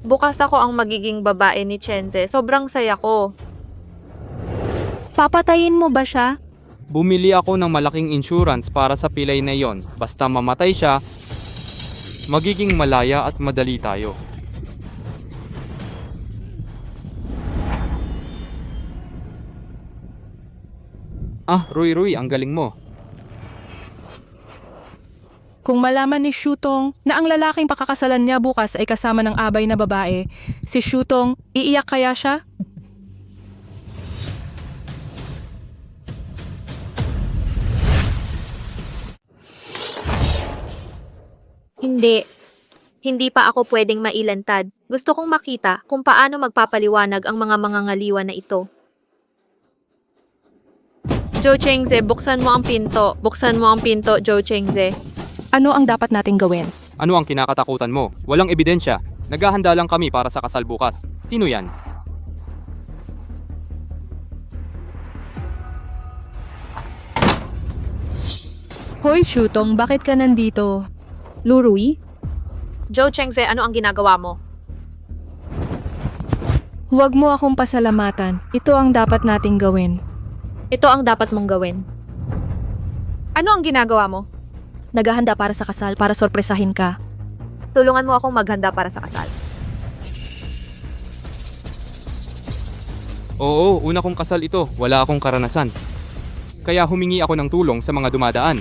Bukas ako ang magiging babae ni Chenze. Sobrang saya ko. Papatayin mo ba siya? Bumili ako ng malaking insurance para sa pilay na yon. Basta mamatay siya, magiging malaya at madali tayo. Ah, Rui, ang galing mo. Kung malaman ni Shutong na ang lalaking pakakasalan niya bukas ay kasama ng abay na babae, si Shutong, iiyak kaya siya? Hindi. Hindi pa ako pwedeng mailantad. Gusto kong makita kung paano magpapaliwanag ang mga mangangaliwa na ito. Joe Chengze, buksan mo ang pinto. Buksan mo ang pinto, Joe Chengze. Ano ang dapat nating gawin? Ano ang kinakatakutan mo? Walang ebidensya. Naghahanda lang kami para sa kasal bukas. Sino yan? Hoy Shutong, bakit ka nandito? Lurui? Joe Chengze, ano ang ginagawa mo? Huwag mo akong pasalamatan. Ito ang dapat nating gawin. Ito ang dapat mong gawin. Ano ang ginagawa mo? Naghahanda para sa kasal para sorpresahin ka. Tulungan mo akong maghanda para sa kasal. Oo, una kong kasal ito. Wala akong karanasan. Kaya humingi ako ng tulong sa mga dumadaan.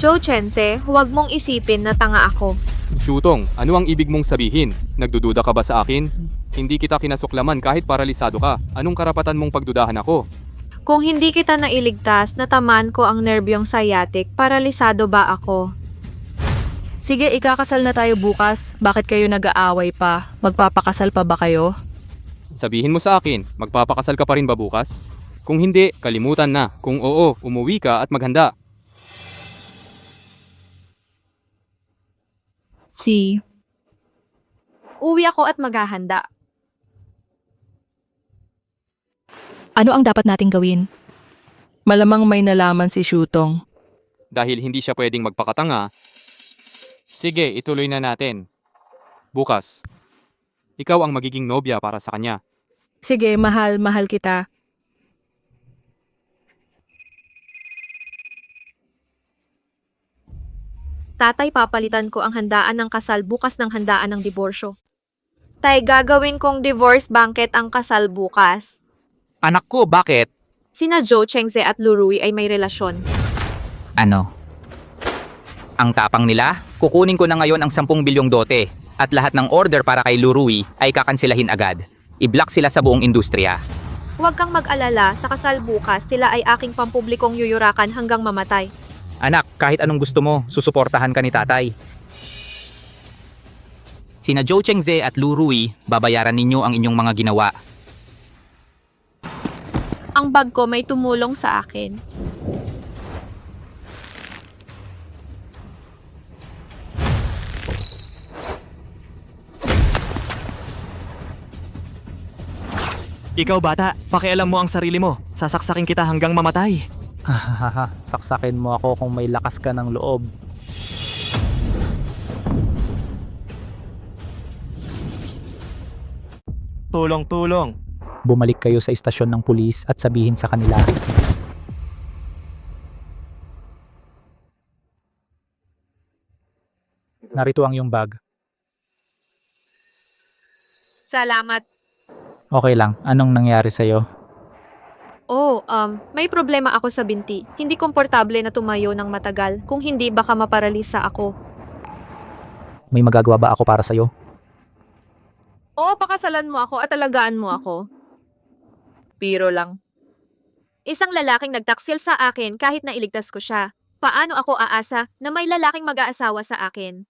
Joe Chengze, huwag mong isipin na tanga ako. Shutong, ano ang ibig mong sabihin? Nagdududa ka ba sa akin? Hindi kita kinasuklaman kahit paralisado ka. Anong karapatan mong pagdudahan ako? Kung hindi kita nailigtas, natamaan ko ang nerbyong sciatic, paralisado ba ako? Sige, ikakasal na tayo bukas. Bakit kayo nag-aaway pa? Magpapakasal pa ba kayo? Sabihin mo sa akin, magpapakasal ka pa rin ba bukas? Kung hindi, kalimutan na. Kung oo, umuwi ka at maghanda. Uwi ako at maghahanda. Ano ang dapat nating gawin? Malamang may nalaman si Shutong. Dahil hindi siya pwedeng magpakatanga, sige, ituloy na natin. Bukas, ikaw ang magiging nobya para sa kanya. Sige, mahal kita. Tatay, papalitan ko ang handaan ng kasal bukas ng handaan ng diborsyo. Tay, gagawin kong divorce banquet ang kasal bukas. Anak ko, bakit? Sina Joe Chengze at Lurui ay may relasyon. Ano? Ang tapang nila? Kukunin ko na ngayon ang 10 bilyong dote at lahat ng order para kay Lurui ay kakansilahin agad. I-block sila sa buong industriya. Huwag kang mag-alala, sa kasal bukas, sila ay aking pampublikong yuyurakan hanggang mamatay. Anak, kahit anong gusto mo, susuportahan ka ni tatay. Sina Joe Chengze at Lurui, babayaran ninyo ang inyong mga ginawa. Ang bag ko may tumulong sa akin. Ikaw bata, pakialam mo ang sarili mo. Sasaksakin kita hanggang mamatay. Hahaha, saksakin mo ako kung may lakas ka ng loob. Tulong. Bumalik kayo sa istasyon ng pulis at sabihin sa kanila. Narito ang iyong bag. Salamat. Okay lang, anong nangyari sa'yo? May problema ako sa binti. Hindi komportable na tumayo ng matagal. Kung hindi, baka maparalisa ako. May magagawa ba ako para sa'yo? Oo, pakasalan mo ako at alagaan mo ako. Biro lang. Isang lalaking nagtaksil sa akin kahit na iligtas ko siya. Paano ako aasa na may lalaking mag-aasawa sa akin?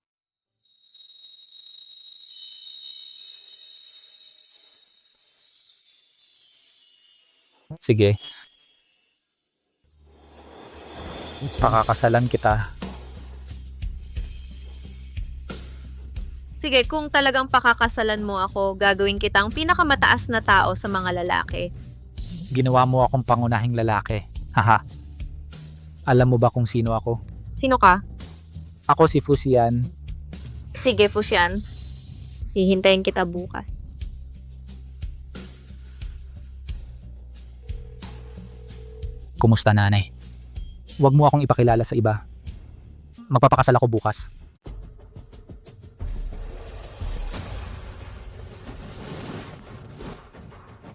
Sige. Pakakasalan kita. Sige, kung talagang pakakasalan mo ako, gagawin kitang pinakamataas na tao sa mga lalaki. Ginawa mo akong pangunahing lalaki. Haha. Alam mo ba kung sino ako? Sino ka? Ako si Fusian. Sige, Fusian. Hihintayin kita bukas. Kumusta, nanay? Huwag mo akong ipakilala sa iba. Magpapakasal ako bukas.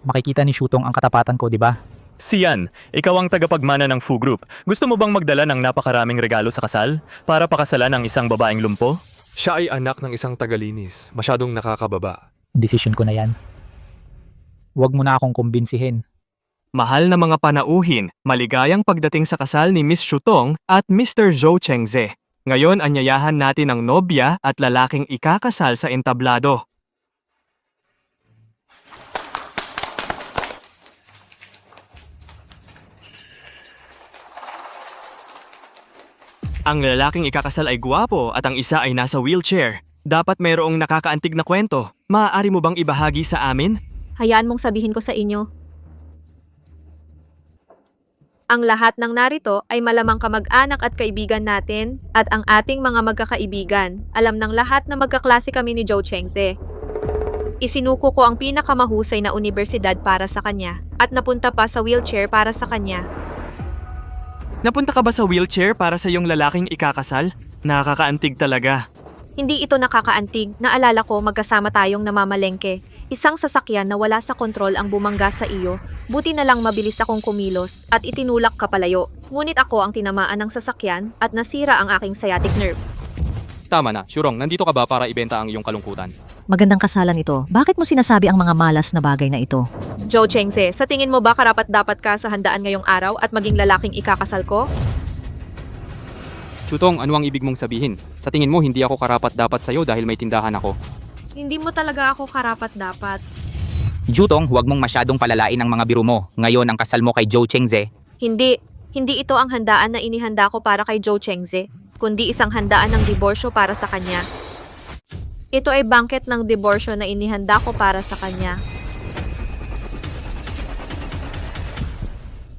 Makikita ni Shutong ang katapatan ko, di ba? Siyan, ikaw ang tagapagmana ng Fu Group. Gusto mo bang magdala ng napakaraming regalo sa kasal? Para pakasalan ang isang babaeng lumpo? Siya ay anak ng isang tagalinis. Masyadong nakakababa. Desisyon ko na yan. Huwag mo na akong kumbinsihin. Mahal na mga panauhin, maligayang pagdating sa kasal ni Miss Shutong at Mr. Zhou Chengze. Ngayon anyayahan natin ang nobya at lalaking ikakasal sa entablado. Ang lalaking ikakasal ay guwapo at ang isa ay nasa wheelchair. Dapat mayroong nakakaantig na kwento. Maaari mo bang ibahagi sa amin? Hayaan mong sabihin ko sa inyo. Ang lahat ng narito ay malamang kamag-anak at kaibigan natin at ang ating mga magkakaibigan. Alam ng lahat na magkaklase kami ni Zhou Chengze. Isinuko ko ang pinakamahusay na universidad para sa kanya at napunta pa sa wheelchair para sa kanya. Napunta ka ba sa wheelchair para sa iyong lalaking ikakasal? Nakakaantig talaga. Hindi ito nakakaantig. Naalala ko magkasama tayong namamalengke. Isang sasakyan na wala sa kontrol ang bumangga sa iyo. Buti na lang mabilis akong kumilos at itinulak ka palayo. Ngunit ako ang tinamaan ng sasakyan at nasira ang aking sciatic nerve. Tama na, Shurong, nandito ka ba para ibenta ang iyong kalungkutan? Magandang kasalan ito. Bakit mo sinasabi ang mga malas na bagay na ito? Zhou Chengze, sa tingin mo ba karapat-dapat ka sa handaan ngayong araw at maging lalaking ikakasal ko? Shutong, ano ang ibig mong sabihin? Sa tingin mo, hindi ako karapat-dapat sa'yo dahil may tindahan ako. Hindi mo talaga ako karapat-dapat. Jutong, huwag mong masyadong palalain ang mga biro mo. Ngayon ang kasal mo kay Zhou Chengze. Hindi ito ang handaan na inihanda ko para kay Zhou Chengze, kundi isang handaan ng diborsyo para sa kanya. Ito ay bangket ng diborsyo na inihanda ko para sa kanya.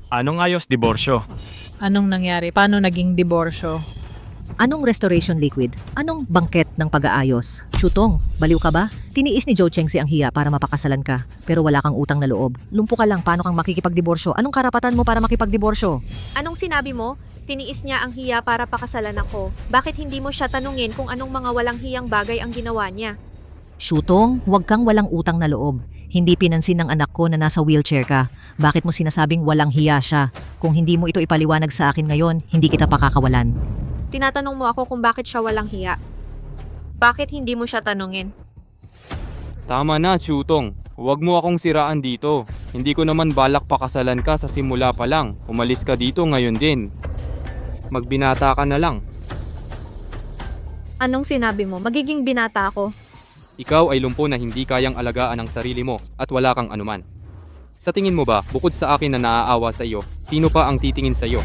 Anong ayos diborsyo? Anong nangyari? Paano naging diborsyo? Anong restoration liquid? Anong bangket ng pag-aayos? Shutong, baliw ka ba? Tiniis ni Zhou Chengze ang hiya para mapakasalan ka, pero wala kang utang na loob. Lumpo ka lang, paano kang makikipagdiborsyo? Anong karapatan mo para makipagdiborsyo? Anong sinabi mo? Tiniis niya ang hiya para pakasalan ako. Bakit hindi mo siya tanungin kung anong mga walang hiyang bagay ang ginawa niya? Shutong, huwag kang walang utang na loob. Hindi pinansin ng anak ko na nasa wheelchair ka. Bakit mo sinasabing walang hiya siya? Kung hindi mo ito ipaliwanag sa akin ngayon, hindi kita pakakawalan. Tinatanong mo ako kung bakit siya walang hiya. Bakit hindi mo siya tanungin? Tama na, Shutong. Huwag mo akong siraan dito. Hindi ko naman balak pakasalan ka sa simula pa lang. Umalis ka dito ngayon din. Magbinata ka na lang. Anong sinabi mo? Magiging binata ako. Ikaw ay lumpo na hindi kayang alagaan ang sarili mo at wala kang anuman. Sa tingin mo ba, bukod sa akin na naaawa sa iyo, sino pa ang titingin sa iyo?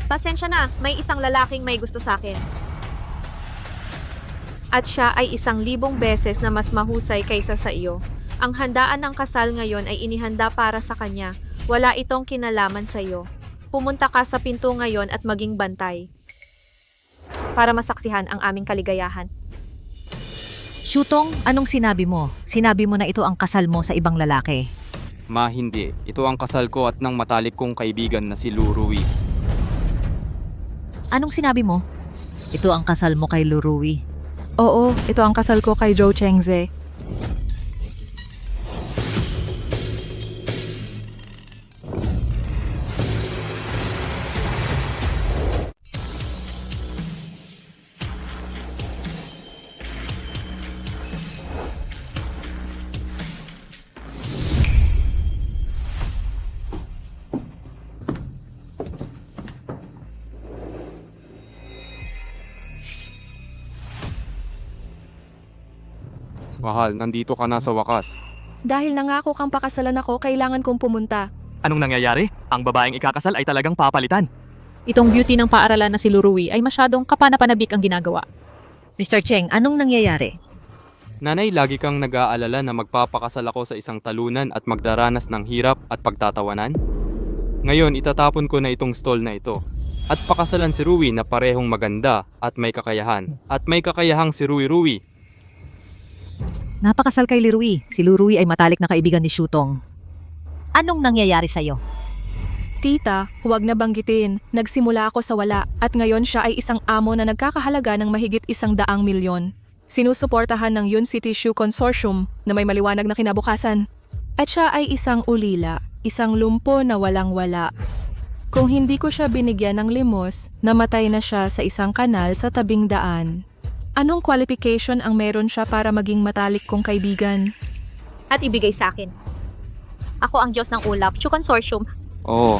Pasensya na, may isang lalaking may gusto sa akin. At siya ay 1,000 beses na mas mahusay kaysa sa iyo. Ang handaan ng kasal ngayon ay inihanda para sa kanya. Wala itong kinalaman sa iyo. Pumunta ka sa pinto ngayon at maging bantay. Para masaksihan ang aming kaligayahan. Shutong, anong sinabi mo? Sinabi mo na ito ang kasal mo sa ibang lalaki. Ma, hindi. Ito ang kasal ko at ng matalik kong kaibigan na si Lurui. Anong sinabi mo? Ito ang kasal mo kay Lurui. Oo, ito ang kasal ko kay Zhou Chengze. Mahal, nandito ka na sa wakas. Dahil nangako kang pakasalan ako, kailangan kong pumunta. Anong nangyayari? Ang babaeng ikakasal ay talagang papalitan. Itong beauty ng paaralan na si Lurui ay masyadong kapanapanabik ang ginagawa. Mr. Cheng, anong nangyayari? Nanay, lagi kang nag-aalala na magpapakasal ako sa isang talunan at magdaranas ng hirap at pagtatawanan? Ngayon, itatapon ko na itong stall na ito. At pakasalan si Rui na parehong maganda at may kakayahan. At may kakayahang si Rui. Napakasal kay Lirui. Si Lirui ay matalik na kaibigan ni Shutong. Anong nangyayari sa'yo? Tita, huwag na banggitin. Nagsimula ako sa wala at ngayon siya ay isang amo na nagkakahalaga ng mahigit 100 milyon. Sinusuportahan ng Yun City Shoe Consortium na may maliwanag na kinabukasan. At siya ay isang ulila, isang lumpo na walang-wala. Kung hindi ko siya binigyan ng limos, namatay na siya sa isang kanal sa tabing daan. Anong qualification ang meron siya para maging matalik kong kaibigan? At ibigay sa akin. Ako ang Diyos ng ulap, Shoe Consortium. Oo.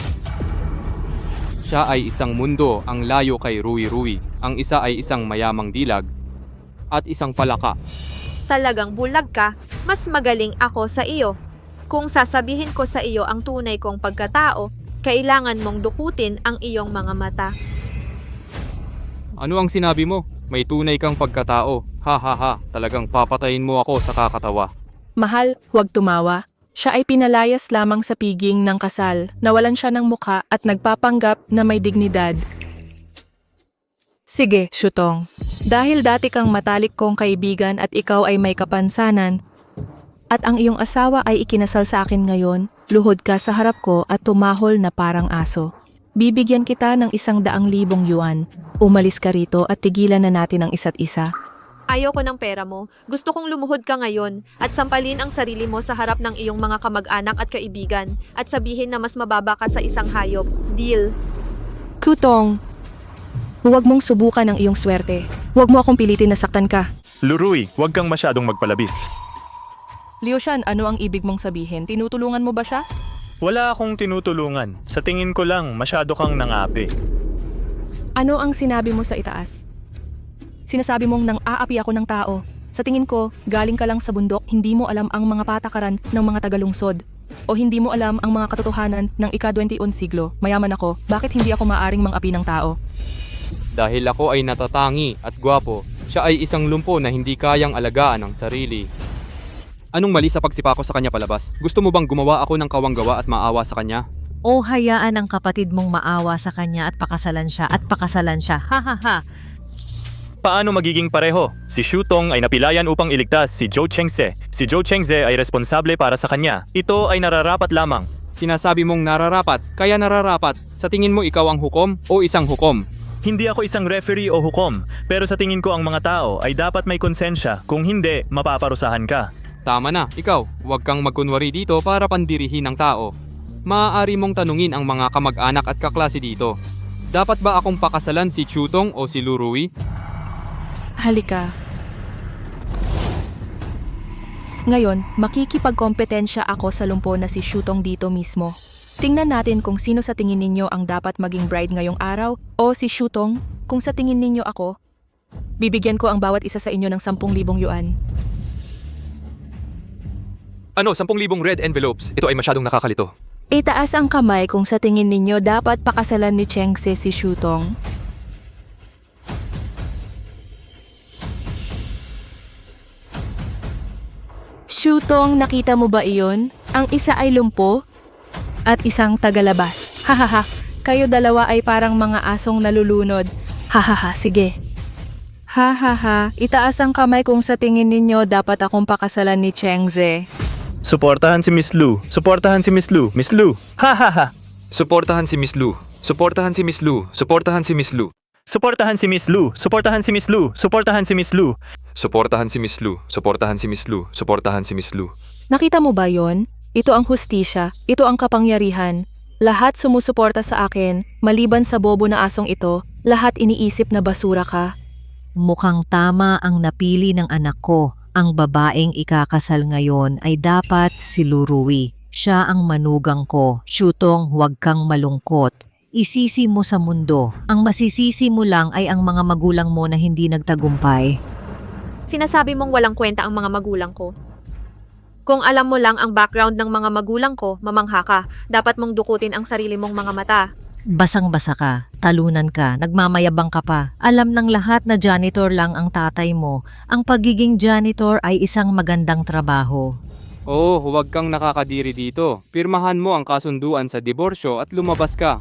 Siya ay isang mundo ang layo kay Rui-Rui. Ang isa ay isang mayamang dilag at isang palaka. Talagang bulag ka, mas magaling ako sa iyo. Kung sasabihin ko sa iyo ang tunay kong pagkatao, kailangan mong dukutin ang iyong mga mata. Ano ang sinabi mo? May tunay kang pagkatao. Ha ha ha, talagang papatayin mo ako sa kakatawa. Mahal, huwag tumawa. Siya ay pinalayas lamang sa piging ng kasal, nawalan siya ng muka at nagpapanggap na may dignidad. Sige, Shutong. Dahil dati kang matalik kong kaibigan at ikaw ay may kapansanan, at ang iyong asawa ay ikinasal sa akin ngayon, luhod ka sa harap ko at tumahol na parang aso. Bibigyan kita ng 100,000 yuan. Umalis ka rito at tigilan na natin ang isa't isa. Ayoko ng pera mo. Gusto kong lumuhod ka ngayon at sampalin ang sarili mo sa harap ng iyong mga kamag-anak at kaibigan at sabihin na mas mababa ka sa isang hayop. Deal. Kutong, huwag mong subukan ang iyong swerte. Huwag mo akong pilitin na saktan ka. Lurui, huwag kang masyadong magpalabis. Liushan, ano ang ibig mong sabihin? Tinutulungan mo ba siya? Wala akong tinutulungan. Sa tingin ko lang, masyado kang nangapi. Ano ang sinabi mo sa itaas? Sinasabi mong nang aapi ako ng tao. Sa tingin ko, galing ka lang sa bundok, hindi mo alam ang mga patakaran ng mga tagalungsod. O hindi mo alam ang mga katotohanan ng ika-21 siglo. Mayaman ako, bakit hindi ako maaring mangapi ng tao? Dahil ako ay natatangi at gwapo, siya ay isang lumpo na hindi kayang alagaan ang sarili. Anong mali sa pagsipa ko sa kanya palabas? Gusto mo bang gumawa ako ng kawanggawa at maawa sa kanya? O hayaan ang kapatid mong maawa sa kanya at pakasalan siya Ha ha ha. Paano magiging pareho? Si Shutong ay napilayan upang iligtas si Zhou Chengze. Si Zhou Chengze ay responsable para sa kanya. Ito ay nararapat lamang. Sinasabi mong nararapat, kaya nararapat. Sa tingin mo ikaw ang hukom o isang hukom? Hindi ako isang referee o hukom, pero sa tingin ko ang mga tao ay dapat may konsensya. Kung hindi, mapaparusahan ka. Tama na, ikaw. Huwag kang magkunwari dito para pandirihin ng tao. Maaari mong tanungin ang mga kamag-anak at kaklase dito. Dapat ba akong pakasalan si Shutong o si Lurui? Halika. Ngayon, makikipagkompetensya ako sa lumpo na si Shutong dito mismo. Tingnan natin kung sino sa tingin ninyo ang dapat maging bride ngayong araw o si Shutong. Kung sa tingin ninyo ako, bibigyan ko ang bawat isa sa inyo ng 10,000 yuan. Ano, 10,000 red envelopes? Ito ay masyadong nakakalito. Itaas ang kamay kung sa tingin ninyo dapat pakasalan ni Chengse si Shutong. Shutong, nakita mo ba iyon? Ang isa ay lumpo at isang tagalabas. Hahaha, kayo dalawa ay parang mga asong nalulunod. Hahaha, sige. Hahaha, itaas ang kamay kung sa tingin ninyo dapat akong pakasalan ni Chengze. Suportahan si Miss Lu. Suportahan si Miss Lu. Miss Lu. Ha ha ha. Suportahan si Miss Lu. Suportahan si Miss Lu. Suportahan si Miss Lu. Suportahan si Miss Lu. Suportahan si Miss Lu. Suportahan si Miss Lu. Suportahan si Miss Lu. Suportahan si Miss Lu. Suportahan si Miss Lu. Nakita mo ba yon? Ito ang hustisya, ito ang kapangyarihan. Lahat sumusuporta sa akin, maliban sa bobo na asong ito, lahat iniisip na basura ka. Mukhang tama ang napili ng anak ko. Ang babaeng ikakasal ngayon ay dapat si Lurui. Siya ang manugang ko. Shutong, huwag kang malungkot. Isisi mo sa mundo. Ang masisisi mo lang ay ang mga magulang mo na hindi nagtagumpay. Sinasabi mong walang kwenta ang mga magulang ko. Kung alam mo lang ang background ng mga magulang ko, mamangha ka. Dapat mong dukutin ang sarili mong mga mata. Basang-basa ka, talunan ka, nagmamayabang ka pa. Alam ng lahat na janitor lang ang tatay mo. Ang pagiging janitor ay isang magandang trabaho. Oo, huwag kang nakakadiri dito. Pirmahan mo ang kasunduan sa diborsyo at lumabas ka.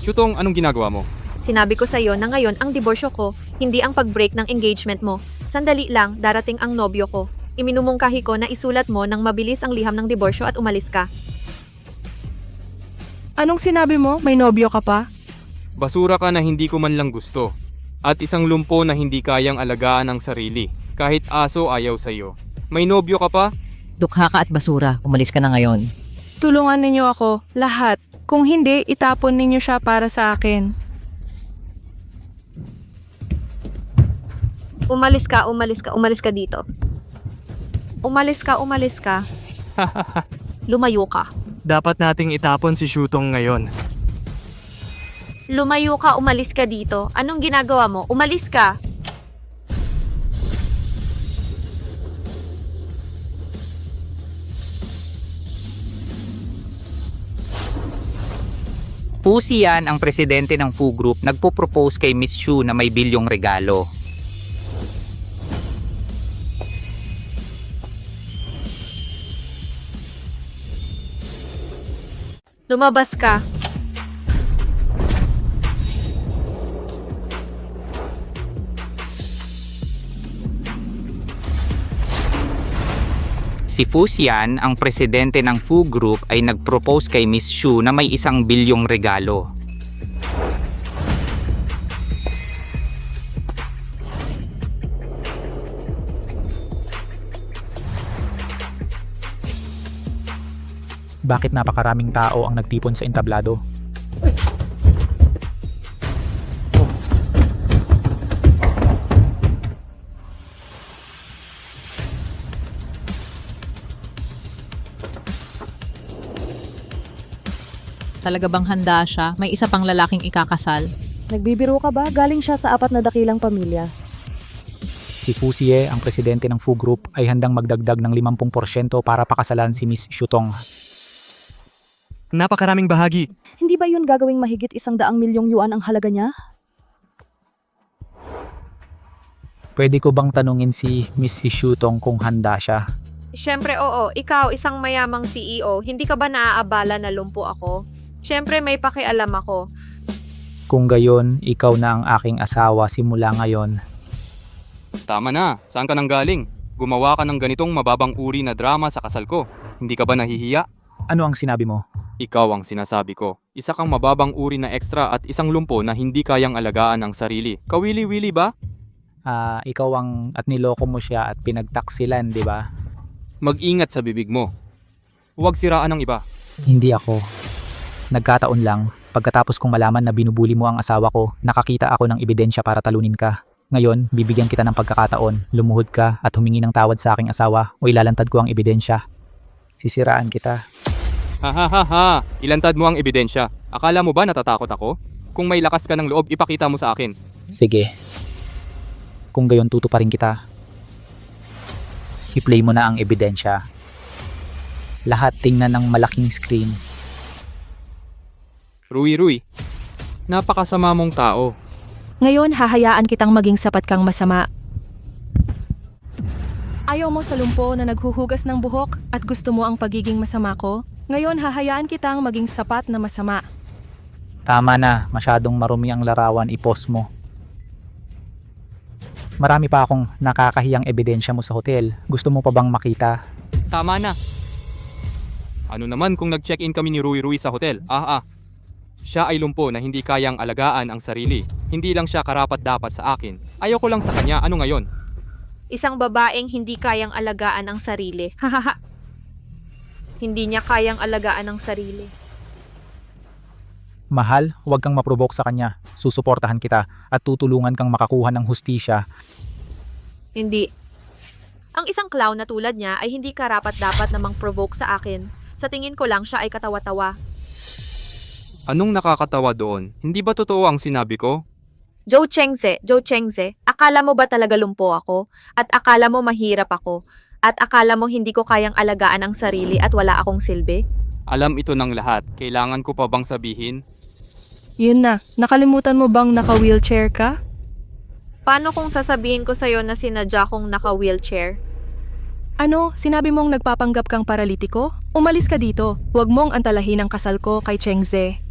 Shutong, anong ginagawa mo? Sinabi ko sa'yo na ngayon ang diborsyo ko, hindi ang pag-break ng engagement mo. Sandali lang, darating ang nobyo ko. Iminumungkahi ko na isulat mo nang mabilis ang liham ng diborsyo at umalis ka. Anong sinabi mo? May nobyo ka pa? Basura ka na hindi ko man lang gusto. At isang lumpo na hindi kayang alagaan ang sarili. Kahit aso ayaw sa'yo. May nobyo ka pa? Dukha ka at basura. Umalis ka na ngayon. Tulungan ninyo ako, lahat. Kung hindi, itapon ninyo siya para sa akin. Umalis ka dito. Umalis ka. Lumayo ka. Dapat nating itapon si Shutong ngayon. Lumayo ka, umalis ka dito. Anong ginagawa mo? Umalis ka. Fu Xian, ang presidente ng Fu Group, nagpo-propose kay Miss Shu na may bilyong regalo. Lumabas ka. Si Fu Xian, ang presidente ng Fu Group, ay nag-propose kay Miss Shu na may 1 bilyong regalo. Bakit napakaraming tao ang nagtipon sa entablado? Talaga bang handa siya? May isa pang lalaking ikakasal. Nagbibiro ka ba? Galing siya sa 4 na dakilang pamilya. Si Fu Xie, ang presidente ng Fu Group, ay handang magdagdag ng 50% para pakasalan si Miss Shutong. Napakaraming bahagi. Hindi ba yun gagawing mahigit 100 milyong yuan ang halaga niya? Pwede ko bang tanungin si Miss Shutong kung handa siya? Siyempre oo, ikaw isang mayamang CEO, hindi ka ba naaabala na lumpo ako? Siyempre may pakialam ako. Kung gayon, ikaw na ang aking asawa simula ngayon. Tama na, saan ka nang galing? Gumawa ka ng ganitong mababang uri na drama sa kasal ko. Hindi ka ba nahihiya? Ano ang sinabi mo? Ikaw ang sinasabi ko. Isa kang mababang uri na extra at isang lumpo na hindi kayang alagaan ang sarili. Kawili-wili ba? Ikaw ang at niloko mo siya at pinagtaksilan, di ba? Mag-ingat sa bibig mo. Huwag siraan ng iba. Hindi ako. Nagkataon lang, pagkatapos kong malaman na binubuli mo ang asawa ko, nakakita ako ng ebidensya para talunin ka. Ngayon, bibigyan kita ng pagkakataon, lumuhod ka at humingi ng tawad sa aking asawa o ilalantad ko ang ebidensya. Sisiraan kita. Ha ha ha ha! Ilantad mo ang ebidensya. Akala mo ba natatakot ako? Kung may lakas ka ng loob, ipakita mo sa akin. Sige. Kung gayon tutuparin kita. I-play mo na ang ebidensya. Lahat tingnan ng malaking screen. Rui, napakasama mong tao. Ngayon, hahayaan kitang maging sapat kang masama. Ayaw mo sa lumpo na naghuhugas ng buhok at gusto mo ang pagiging masama ko? Ngayon, hahayaan kitang maging sapat na masama. Tama na, masyadong marumi ang larawan, i-post mo. Marami pa akong nakakahiyang ebidensya mo sa hotel. Gusto mo pa bang makita? Tama na. Ano naman kung nag-check-in kami ni Rui sa hotel? Siya ay lumpo na hindi kayang alagaan ang sarili. Hindi lang siya karapat-dapat sa akin. Ayoko lang sa kanya. Ano ngayon? Isang babaeng hindi kayang alagaan ang sarili. Hahaha. Hindi niya kayang alagaan ang sarili. Mahal, huwag kang maprovoke sa kanya. Susuportahan kita at tutulungan kang makakuha ng hustisya. Hindi. Ang isang clown na tulad niya ay hindi karapat-dapat namang provoke sa akin. Sa tingin ko lang siya ay katawa-tawa. Anong nakakatawa doon? Hindi ba totoo ang sinabi ko? Joe Chengze, akala mo ba talaga lumpo ako? At akala mo mahirap ako? At akala mo hindi ko kayang alagaan ang sarili at wala akong silbi? Alam ito ng lahat. Kailangan ko pa bang sabihin? Yun na, nakalimutan mo bang naka-wheelchair ka? Paano kung sasabihin ko sa'yo na sinadya kong naka-wheelchair? Ano, sinabi mong nagpapanggap kang paralitiko? Umalis ka dito. Huwag mong antalahin ang kasal ko kay Chengze.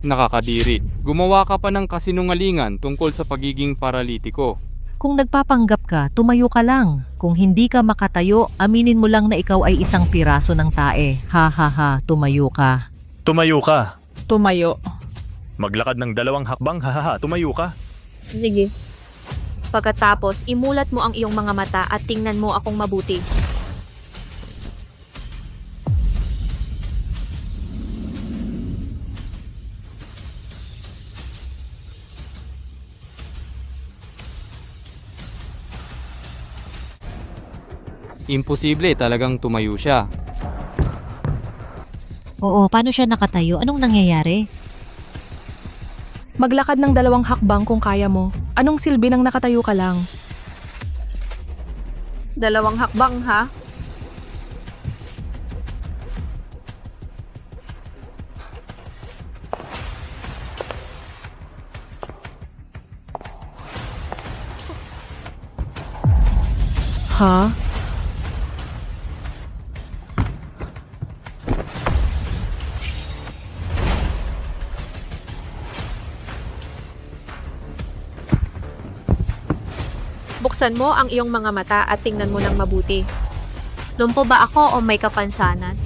Nakakadiri. Gumawa ka pa ng kasinungalingan tungkol sa pagiging paralitiko. Kung nagpapanggap ka, tumayo ka lang. Kung hindi ka makatayo, aminin mo lang na ikaw ay isang piraso ng tae. Ha ha ha, tumayo ka. Tumayo ka. Tumayo. Maglakad ng 2 hakbang, hahaha, tumayo ka. Sige. Pagkatapos, imulat mo ang iyong mga mata at tingnan mo akong mabuti. Imposible talagang tumayo siya. Oo, paano siya nakatayo? Anong nangyayari? Maglakad ng 2 hakbang kung kaya mo. Anong silbi ng nakatayo ka lang? 2 hakbang ha? Ha? Buksan mo ang iyong mga mata at tingnan mo ng mabuti. Lumpo ba ako o may kapansanan?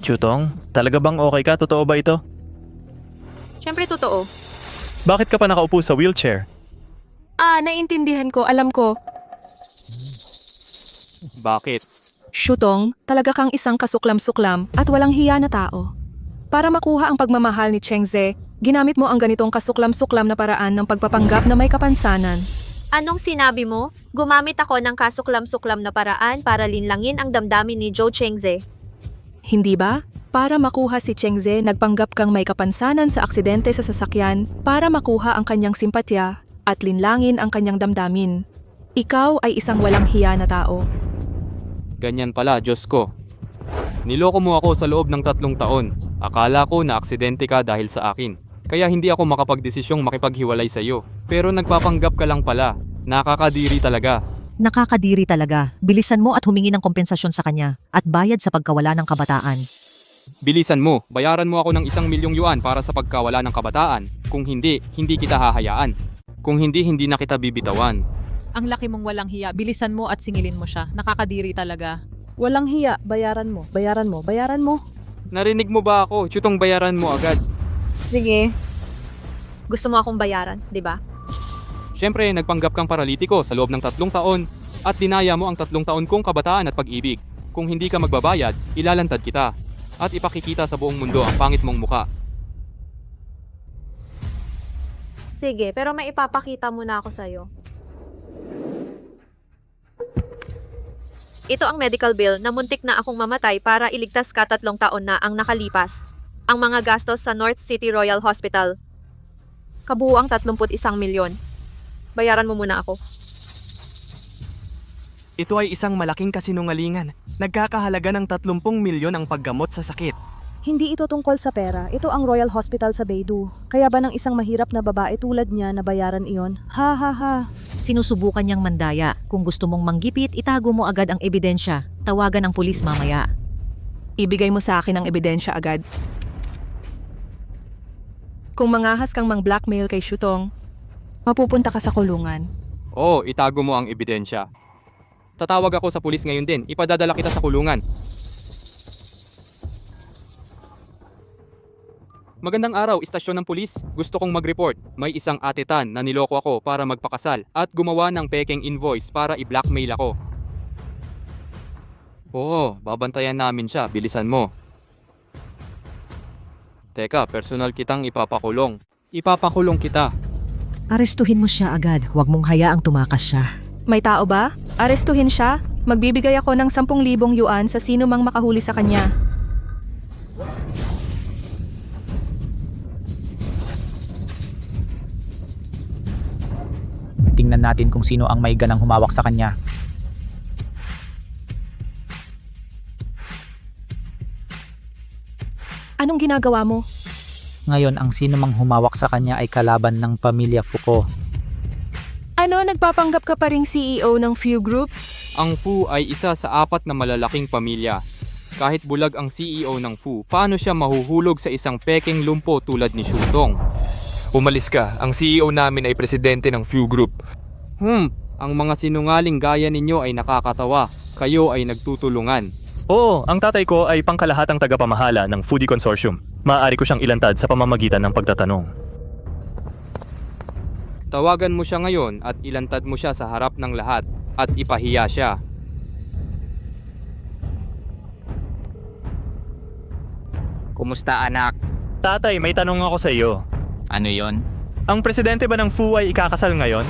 Chutong, talaga bang okay ka? Totoo ba ito? Siyempre totoo. Bakit ka pa nakaupo sa wheelchair? Naiintindihan ko, alam ko. Bakit? Shutong, talaga kang isang kasuklam-suklam at walang hiya na tao. Para makuha ang pagmamahal ni Chengze, ginamit mo ang ganitong kasuklam-suklam na paraan ng pagpapanggap na may kapansanan. Anong sinabi mo? Gumamit ako ng kasuklam-suklam na paraan para linlangin ang damdamin ni Zhou Chengze. Hindi ba? Para makuha si Chengze, nagpanggap kang may kapansanan sa aksidente sa sasakyan para makuha ang kanyang simpatya at linlangin ang kanyang damdamin. Ikaw ay isang walang hiya na tao. Ganyan pala, Diyos ko. Niloko mo ako sa loob ng 3 taon. Akala ko na aksidente ka dahil sa akin. Kaya hindi ako makapagdesisyong makipaghiwalay sa iyo. Pero nagpapanggap ka lang pala. Nakakadiri talaga. Nakakadiri talaga. Bilisan mo at humingi ng kompensasyon sa kanya at bayad sa pagkawala ng kabataan. Bilisan mo, bayaran mo ako ng 1 milyong yuan para sa pagkawala ng kabataan. Kung hindi, hindi kita hahayaan. Kung hindi, hindi na kita bibitawan. Ang laki mong walang hiya. Bilisan mo at singilin mo siya. Nakakadiri talaga. Walang hiya, bayaran mo, bayaran mo, bayaran mo. Narinig mo ba ako? Chutong, bayaran mo agad. Sige. Gusto mo akong bayaran, di ba? Siyempre, nagpanggap kang paralitiko sa loob ng 3 taon at dinaya mo ang 3 taon kong kabataan at pag-ibig. Kung hindi ka magbabayad, ilalantad kita at ipakikita sa buong mundo ang pangit mong muka. Sige, pero may ipapakita muna ako sa'yo. Ito ang medical bill na muntik na akong mamatay para iligtas ka 3 taon na ang nakalipas. Ang mga gastos sa North City Royal Hospital. Kabuuang 31 milyon. Bayaran mo muna ako. Ito ay isang malaking kasinungalingan. Nagkakahalaga ng 30 milyon ang paggamot sa sakit. Hindi ito tungkol sa pera, ito ang Royal Hospital sa Beidou. Kaya ba ng isang mahirap na babae tulad niya na bayaran iyon? Ha ha ha. Sinusubukan niyang mandaya. Kung gusto mong manggipit, itago mo agad ang ebidensya. Tawagan ang pulis mamaya. Ibigay mo sa akin ang ebidensya agad. Kung mangahas kang mang-blackmail kay Shutong, mapupunta ka sa kulungan. Oo, itago mo ang ebidensya. Tatawag ako sa pulis ngayon din. Ipadadala kita sa kulungan. Magandang araw, istasyon ng pulis. Gusto kong mag-report. May isang atetan na niloko ako para magpakasal at gumawa ng pekeng invoice para i-blackmail ako. Oo, babantayan namin siya. Bilisan mo. Teka, personal kitang ipapakulong. Ipapakulong kita. Arestuhin mo siya agad. Huwag mong hayaang tumakas siya. May tao ba? Arestuhin siya? Magbibigay ako ng 10,000 yuan sa sino mang makahuli sa kanya. Tingnan natin kung sino ang may ganang humawak sa kanya. Anong ginagawa mo? Ngayon, ang sino mang humawak sa kanya ay kalaban ng pamilya Foucault. Ano, nagpapanggap ka pa ring CEO ng Few Group? Ang Fu ay isa sa 4 na malalaking pamilya. Kahit bulag ang CEO ng Fu, paano siya mahuhulog sa isang pekeng lumpo tulad ni Shutong? Umalis ka. Ang CEO namin ay presidente ng Few Group. Ang mga sinungaling gaya ninyo ay nakakatawa. Kayo ay nagtutulungan. Oo, ang tatay ko ay pangkalahatang tagapamahala ng Foodie Consortium. Maaari ko siyang ilantad sa pamamagitan ng pagtatanong. Tawagan mo siya ngayon at ilantad mo siya sa harap ng lahat at ipahiya siya. Kumusta anak? Tatay, may tanong ako sa iyo. Ano yon? Ang presidente ba ng Fu ay ikakasal ngayon?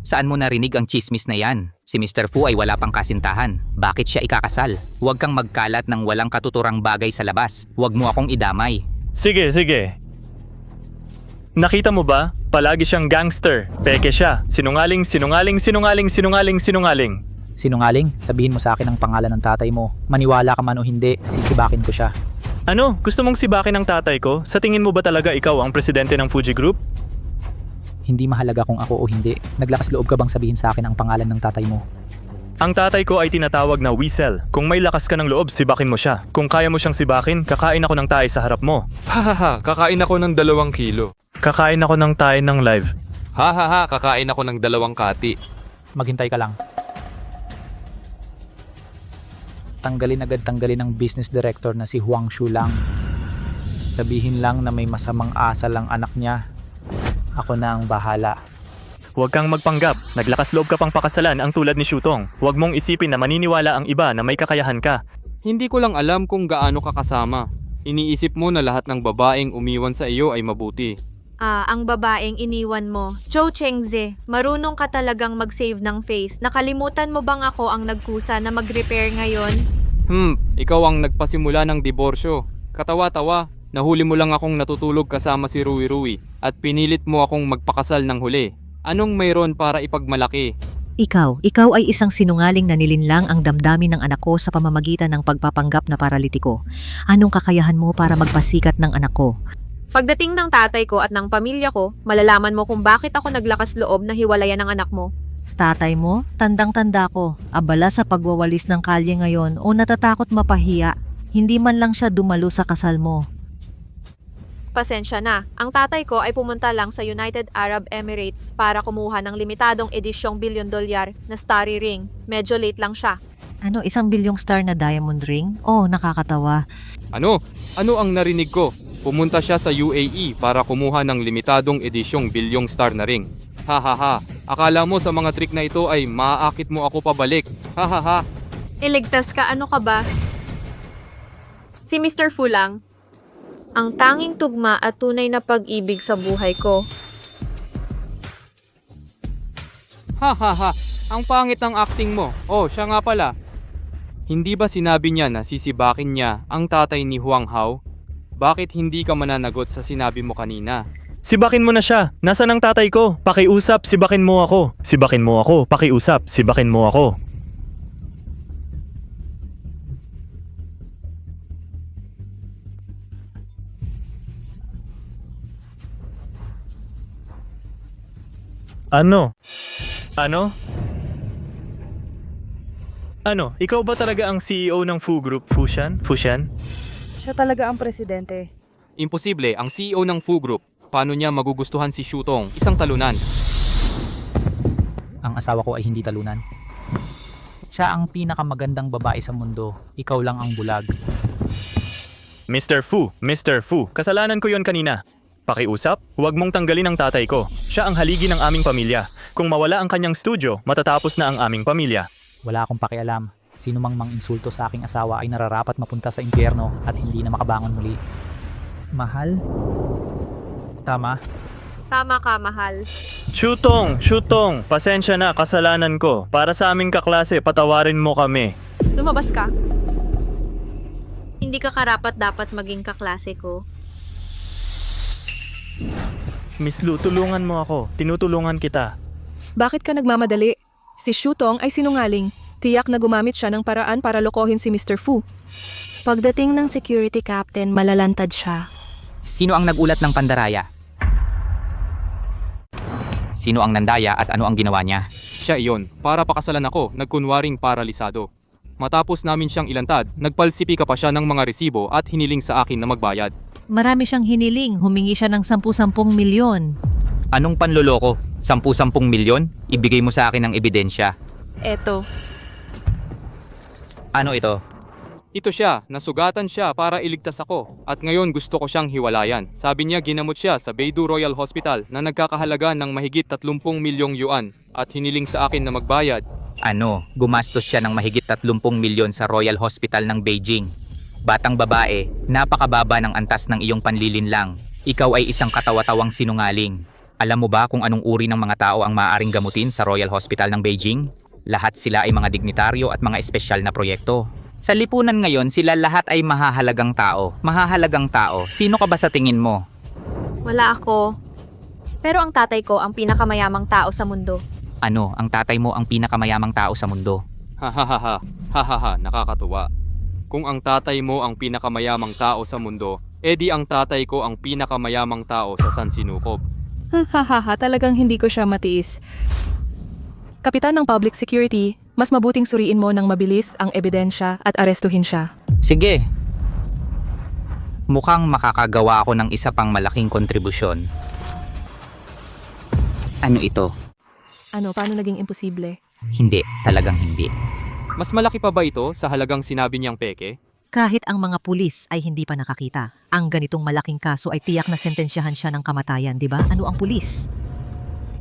Saan mo narinig ang chismis na yan? Si Mr. Fu ay wala pang kasintahan. Bakit siya ikakasal? Huwag kang magkalat ng walang katuturang bagay sa labas. Huwag mo akong idamay. Sige, sige. Nakita mo ba? Palagi siyang gangster. Peke siya. Sinungaling, sinungaling, sinungaling, sinungaling, sinungaling. Sinungaling? Sabihin mo sa akin ang pangalan ng tatay mo. Maniwala ka man o hindi, sisibakin ko siya. Ano? Gusto mong sibakin ang tatay ko? Sa tingin mo ba talaga ikaw ang presidente ng Fuji Group? Hindi mahalaga kung ako o hindi. Naglakas loob ka bang sabihin sa akin ang pangalan ng tatay mo? Ang tatay ko ay tinatawag na Weasel. Kung may lakas ka ng loob, sibakin mo siya. Kung kaya mo siyang sibakin, kakain ako ng tayo sa harap mo. Hahaha, kakain ako ng 2 kilo. Kakain ako ng tayo ng live. Hahaha, kakain ako ng 2 kati. Maghintay ka lang. Tanggalin ang business director na si Huang Shulang. Sabihin lang na may masamang asal ang anak niya. Ako na ang bahala. Huwag kang magpanggap. Naglakas loob ka pang pakasalan ang tulad ni Shutong. Huwag mong isipin na maniniwala ang iba na may kakayahan ka. Hindi ko lang alam kung gaano ka kasama. Iniisip mo na lahat ng babaeng umiwan sa iyo ay mabuti. Ang babaeng iniwan mo. Zhou Chengze, marunong ka talagang mag-save ng face. Nakalimutan mo bang ako ang nagkusa na mag-repair ngayon? Ikaw ang nagpasimula ng diborsyo. Katawa-tawa, nahuli mo lang akong natutulog kasama si Rui at pinilit mo akong magpakasal ng huli. Anong mayroon para ipagmalaki? Ikaw ay isang sinungaling na nilinlang ang damdamin ng anak ko sa pamamagitan ng pagpapanggap na paralitiko. Anong kakayahan mo para magpasikat ng anak ko? Pagdating ng tatay ko at ng pamilya ko, malalaman mo kung bakit ako naglakas loob na hiwalayan ang anak mo. Tatay mo? Tandang-tanda ko. Abala sa pagwawalis ng kalye ngayon o natatakot mapahiya. Hindi man lang siya dumalo sa kasal mo. Pasensya na. Ang tatay ko ay pumunta lang sa United Arab Emirates para kumuha ng limitadong edisyong $1 billion na Starry Ring. Medyo late lang siya. Ano, 1 bilyong star na diamond ring? Oh, nakakatawa. Ano? Ano ang narinig ko? Pumunta siya sa UAE para kumuha ng limitadong edisyong bilyong star na ring. Hahaha, akala mo sa mga trick na ito ay maaakit mo ako pabalik. Hahaha. Iligtas ka, ano ka ba? Si Mr. Fu lang. Ang tanging tugma at tunay na pag-ibig sa buhay ko. Hahaha, ang pangit ng acting mo. Oh, siya nga pala. Hindi ba sinabi niya na sisibakin niya ang tatay ni Huang Hao? Bakit hindi ka mananagot sa sinabi mo kanina? Sibakin mo na siya. Nasaan ang tatay ko? Pakiusap, sibakin mo ako. Sibakin mo ako. Pakiusap, sibakin mo ako. Ano? Ano? Ano? Ikaw ba talaga ang CEO ng Fu Group, Fushan? Siya talaga ang presidente. Imposible, ang CEO ng Fu Group. Paano niya magugustuhan si Shutong? Isang talunan. Ang asawa ko ay hindi talunan. Siya ang pinakamagandang babae sa mundo. Ikaw lang ang bulag. Mr. Fu, kasalanan ko yon kanina. Pakiusap, huwag mong tanggalin ang tatay ko. Siya ang haligi ng aming pamilya. Kung mawala ang kanyang studio, matatapos na ang aming pamilya. Wala akong pakialam. Sino mang insulto sa aking asawa ay nararapat mapunta sa impyerno at hindi na makabangon muli. Mahal? Tama? Tama ka, mahal. Shutong, pasensya na, kasalanan ko. Para sa aming kaklase, patawarin mo kami. Lumabas ka. Hindi ka karapat-dapat maging kaklase ko. Miss Lu, tulungan mo ako. Tinutulungan kita. Bakit ka nagmamadali? Si Shutong ay sinungaling. Tiyak na gumamit siya ng paraan para lokohin si Mr. Fu. Pagdating ng security captain, malalantad siya. Sino ang nagulat ng pandaraya? Sino ang nandaya at ano ang ginawa niya? Siya iyon. Para pakasalan ako, nagkunwaring paralisado. Matapos namin siyang ilantad, nagpalsipika pa siya ng mga resibo at hiniling sa akin na magbayad. Marami siyang hiniling, humingi siya ng 10-10 milyon. Anong panloloko? 10-10 milyon? Ibigay mo sa akin ang ebidensya. Eto. Ano ito? Ito siya, nasugatan siya para iligtas ako. At ngayon gusto ko siyang hiwalayan. Sabi niya ginamot siya sa Beidou Royal Hospital na nagkakahalaga ng mahigit 30 milyong yuan at hiniling sa akin na magbayad. Ano, gumastos siya ng mahigit 30 milyon sa Royal Hospital ng Beijing. Batang babae, napakababa ng antas ng iyong panlilinlang. Ikaw ay isang katawa-tawang sinungaling. Alam mo ba kung anong uri ng mga tao ang maaaring gamutin sa Royal Hospital ng Beijing? Lahat sila ay mga dignitaryo at mga espesyal na proyekto. Sa lipunan ngayon, sila lahat ay mahahalagang tao. Mahahalagang tao. Sino ka ba sa tingin mo? Wala ako. Pero ang tatay ko ang pinakamayamang tao sa mundo. Ano, ang tatay mo ang pinakamayamang tao sa mundo? Hahaha, nakakatuwa. Kung ang tatay mo ang pinakamayamang tao sa mundo, edi ang tatay ko ang pinakamayamang tao sa San Sinukob. Hahaha, talagang hindi ko siya matiis. Kapitan ng Public Security, mas mabuting suriin mo ng mabilis ang ebidensya at arestuhin siya. Sige. Mukhang makakagawa ako ng isa pang malaking kontribusyon. Ano ito? Ano, paano naging imposible? Hindi, talagang hindi. Mas malaki pa ba ito sa halagang sinabi niyang peke? Kahit ang mga pulis ay hindi pa nakakita. Ang ganitong malaking kaso ay tiyak na sentensyahan siya ng kamatayan, di ba? Ano ang pulis?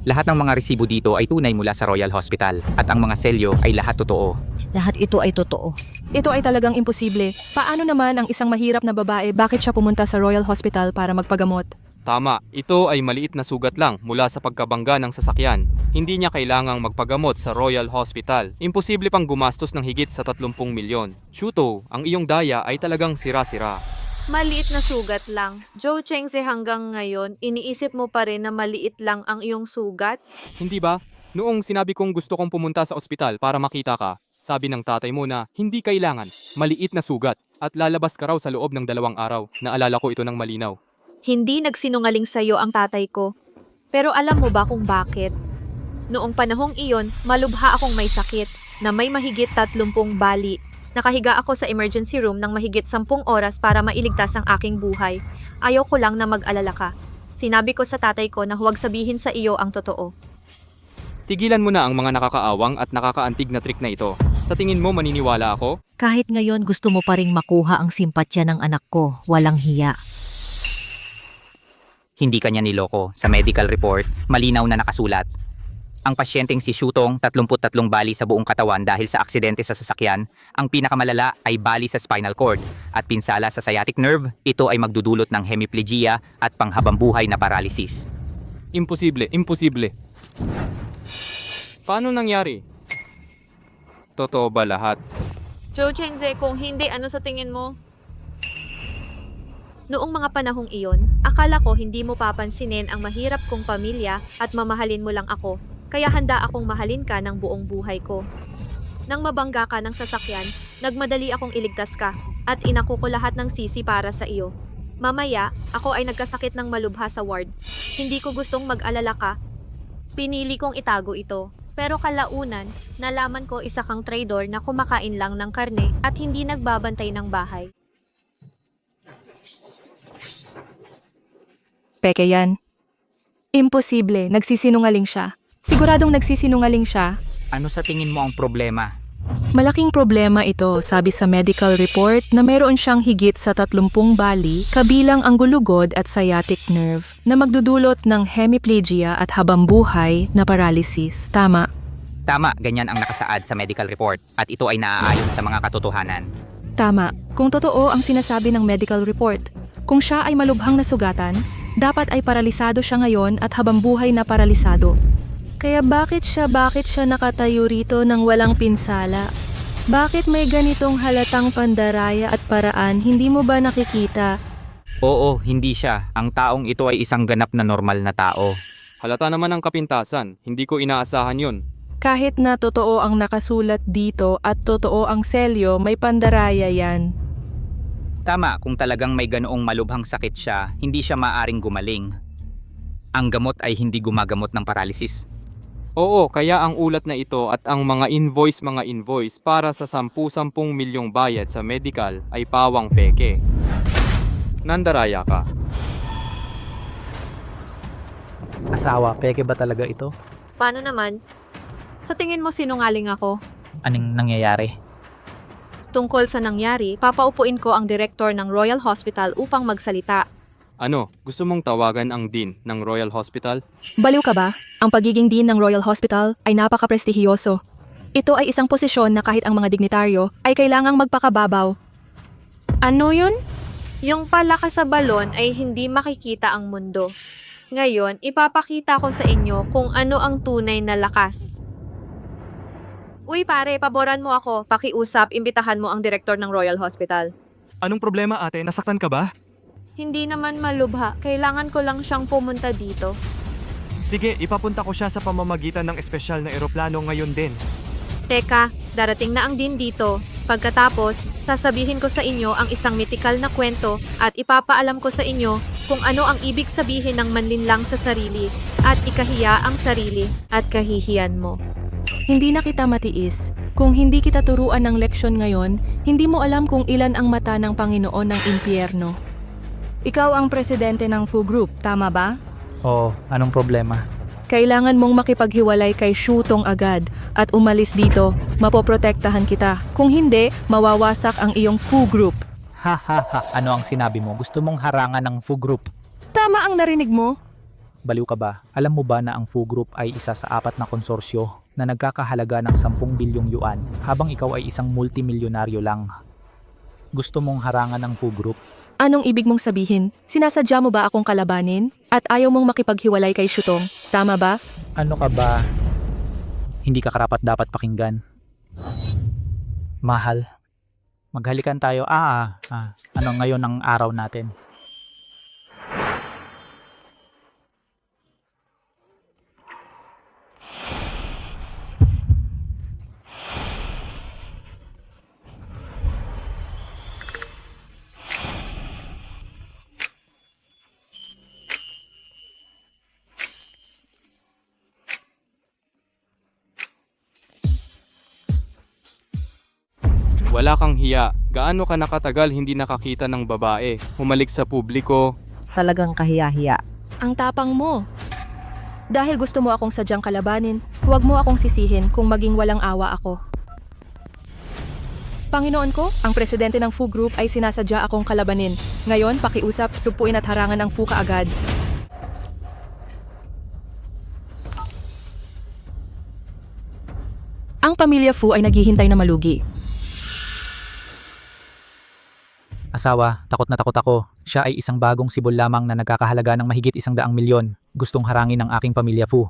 Lahat ng mga resibo dito ay tunay mula sa Royal Hospital at ang mga selyo ay lahat totoo. Lahat ito ay totoo. Ito ay talagang imposible. Paano naman ang isang mahirap na babae, bakit siya pumunta sa Royal Hospital para magpagamot? Tama, ito ay maliit na sugat lang mula sa pagkabangga ng sasakyan. Hindi niya kailangang magpagamot sa Royal Hospital. Imposible pang gumastos ng higit sa 30 milyon. Shuto, ang iyong daya ay talagang sira-sira. Maliit na sugat lang. Joe Chengse, hanggang ngayon, iniisip mo pa rin na maliit lang ang iyong sugat? Hindi ba? Noong sinabi kong gusto kong pumunta sa ospital para makita ka, sabi ng tatay mo na hindi kailangan, maliit na sugat, at lalabas ka raw sa loob ng 2 araw. Naalala ko ito ng malinaw. Hindi nagsinungaling sa'yo ang tatay ko. Pero alam mo ba kung bakit? Noong panahong iyon, malubha akong may sakit na may mahigit 30 bali. Nakahiga ako sa emergency room ng mahigit 10 oras para mailigtas ang aking buhay. Ayaw ko lang na mag-alala ka. Sinabi ko sa tatay ko na huwag sabihin sa iyo ang totoo. Tigilan mo na ang mga nakakaawang at nakakaantig na trick na ito. Sa tingin mo maniniwala ako? Kahit ngayon gusto mo pa ring makuha ang simpatya ng anak ko, walang hiya. Hindi kanya niloko. Sa medical report, malinaw na nakasulat. Ang pasyenteng si Shutong, 33 bali sa buong katawan dahil sa aksidente sa sasakyan. Ang pinakamalala ay bali sa spinal cord at pinsala sa sciatic nerve. Ito ay magdudulot ng hemiplegia at panghabambuhay na paralysis. Imposible, imposible. Paano nangyari? Totoo ba lahat? Joe Chengse, kung hindi, ano sa tingin mo? Noong mga panahong iyon, akala ko hindi mo papansinin ang mahirap kong pamilya at mamahalin mo lang ako. Kaya handa akong mahalin ka ng buong buhay ko. Nang mabangga ka ng sasakyan, nagmadali akong iligtas ka at inako ko lahat ng sisi para sa iyo. Mamaya, ako ay nagkasakit ng malubha sa ward. Hindi ko gustong mag-alala ka. Pinili kong itago ito. Pero kalaunan, nalaman ko isa kang traidor na kumakain lang ng karne at hindi nagbabantay ng bahay. Peke yan. Imposible, nagsisinungaling siya. Siguradong nagsisinungaling siya. Ano sa tingin mo ang problema? Malaking problema ito, sabi sa medical report na meron siyang higit sa 30 bali kabilang ang gulugod at sciatic nerve na magdudulot ng hemiplegia at habambuhay na paralysis. Tama. Tama, ganyan ang nakasaad sa medical report at ito ay naaayon sa mga katotohanan. Tama. Kung totoo ang sinasabi ng medical report, kung siya ay malubhang nasugatan, dapat ay paralisado siya ngayon at habambuhay na paralisado. Kaya bakit siya nakatayo rito ng walang pinsala? Bakit may ganitong halatang pandaraya at paraan, hindi mo ba nakikita? Oo, hindi siya. Ang taong ito ay isang ganap na normal na tao. Halata naman ang kapintasan, hindi ko inaasahan yun. Kahit na totoo ang nakasulat dito at totoo ang selyo, may pandaraya yan. Tama, kung talagang may ganoong malubhang sakit siya, hindi siya maaring gumaling. Ang gamot ay hindi gumagamot ng paralysis. Oo, kaya ang ulat na ito at ang mga invoice para sa 10-10 milyong bayad sa medical ay pawang peke. Nandaraya ka. Asawa, peke ba talaga ito? Paano naman? Sa tingin mo sinungaling ako? Anong nangyayari? Tungkol sa nangyari, papaupuin ko ang direktor ng Royal Hospital upang magsalita. Ano, gusto mong tawagan ang dean ng Royal Hospital? Baliw ka ba? Ang pagiging dean ng Royal Hospital ay napaka-prestihiyoso. Ito ay isang posisyon na kahit ang mga dignitaryo ay kailangang magpakababaw. Ano yun? Yung palakas sa balon ay hindi makikita ang mundo. Ngayon, ipapakita ko sa inyo kung ano ang tunay na lakas. Uy pare, paboran mo ako. Pakiusap, imbitahan mo ang direktor ng Royal Hospital. Anong problema ate? Nasaktan ka ba? Hindi naman malubha. Kailangan ko lang siyang pumunta dito. Sige, ipapunta ko siya sa pamamagitan ng espesyal na eroplano ngayon din. Teka, darating na ang din dito. Pagkatapos, sasabihin ko sa inyo ang isang mythical na kwento at ipapaalam ko sa inyo kung ano ang ibig sabihin ng manlinlang sa sarili at ikahiya ang sarili at kahihiyan mo. Hindi na kita matiis. Kung hindi kita turuan ng leksyon ngayon, hindi mo alam kung ilan ang mata ng Panginoon ng impyerno. Ikaw ang presidente ng Fu Group, tama ba? Oo, anong problema? Kailangan mong makipaghiwalay kay Shutong agad at umalis dito. Mapoprotektahan kita. Kung hindi, mawawasak ang iyong Fu Group. Ha ha ha, ano ang sinabi mo? Gusto mong harangan ng Fu Group? Tama ang narinig mo? Baliw ka ba? Alam mo ba na ang Fu Group ay isa sa 4 na konsorsyo na nagkakahalaga ng 10 bilyong yuan habang ikaw ay isang multimilyonaryo lang? Gusto mong harangan ng Fu Group? Anong ibig mong sabihin? Sinasadya mo ba akong kalabanin? At ayaw mong makipaghiwalay kay Shutong? Tama ba? Ano ka ba? Hindi ka karapat dapat pakinggan. Mahal, maghalikan tayo. Ano ngayon ang araw natin? Wala kang hiya. Gaano ka nakatagal hindi nakakita ng babae? Humalik sa publiko. Talagang kahiya-hiya. Ang tapang mo. Dahil gusto mo akong sadyang kalabanin, huwag mo akong sisihin kung maging walang awa ako. Panginoon ko, ang presidente ng Fu Group ay sinasadya akong kalabanin. Ngayon, pakiusap, supuin at harangan ang Fu kaagad. Ang pamilya Fu ay naghihintay na malugi. Asawa, takot na takot ako. Siya ay isang bagong sibol lamang na nagkakahalaga ng mahigit 100 milyon. Gustong harangin ang aking pamilya Fu.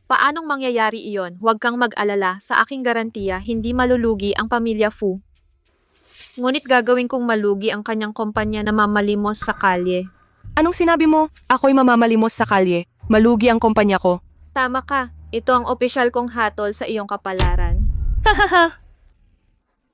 Paanong mangyayari iyon? Huwag kang mag-alala. Sa aking garantiya, hindi malulugi ang pamilya Fu. Ngunit gagawin kong malugi ang kanyang kumpanya na mamalimos sa kalye. Anong sinabi mo? Ako'y mamamalimos sa kalye. Malugi ang kumpanya ko. Tama ka. Ito ang opisyal kong hatol sa iyong kapalaran. Hahaha!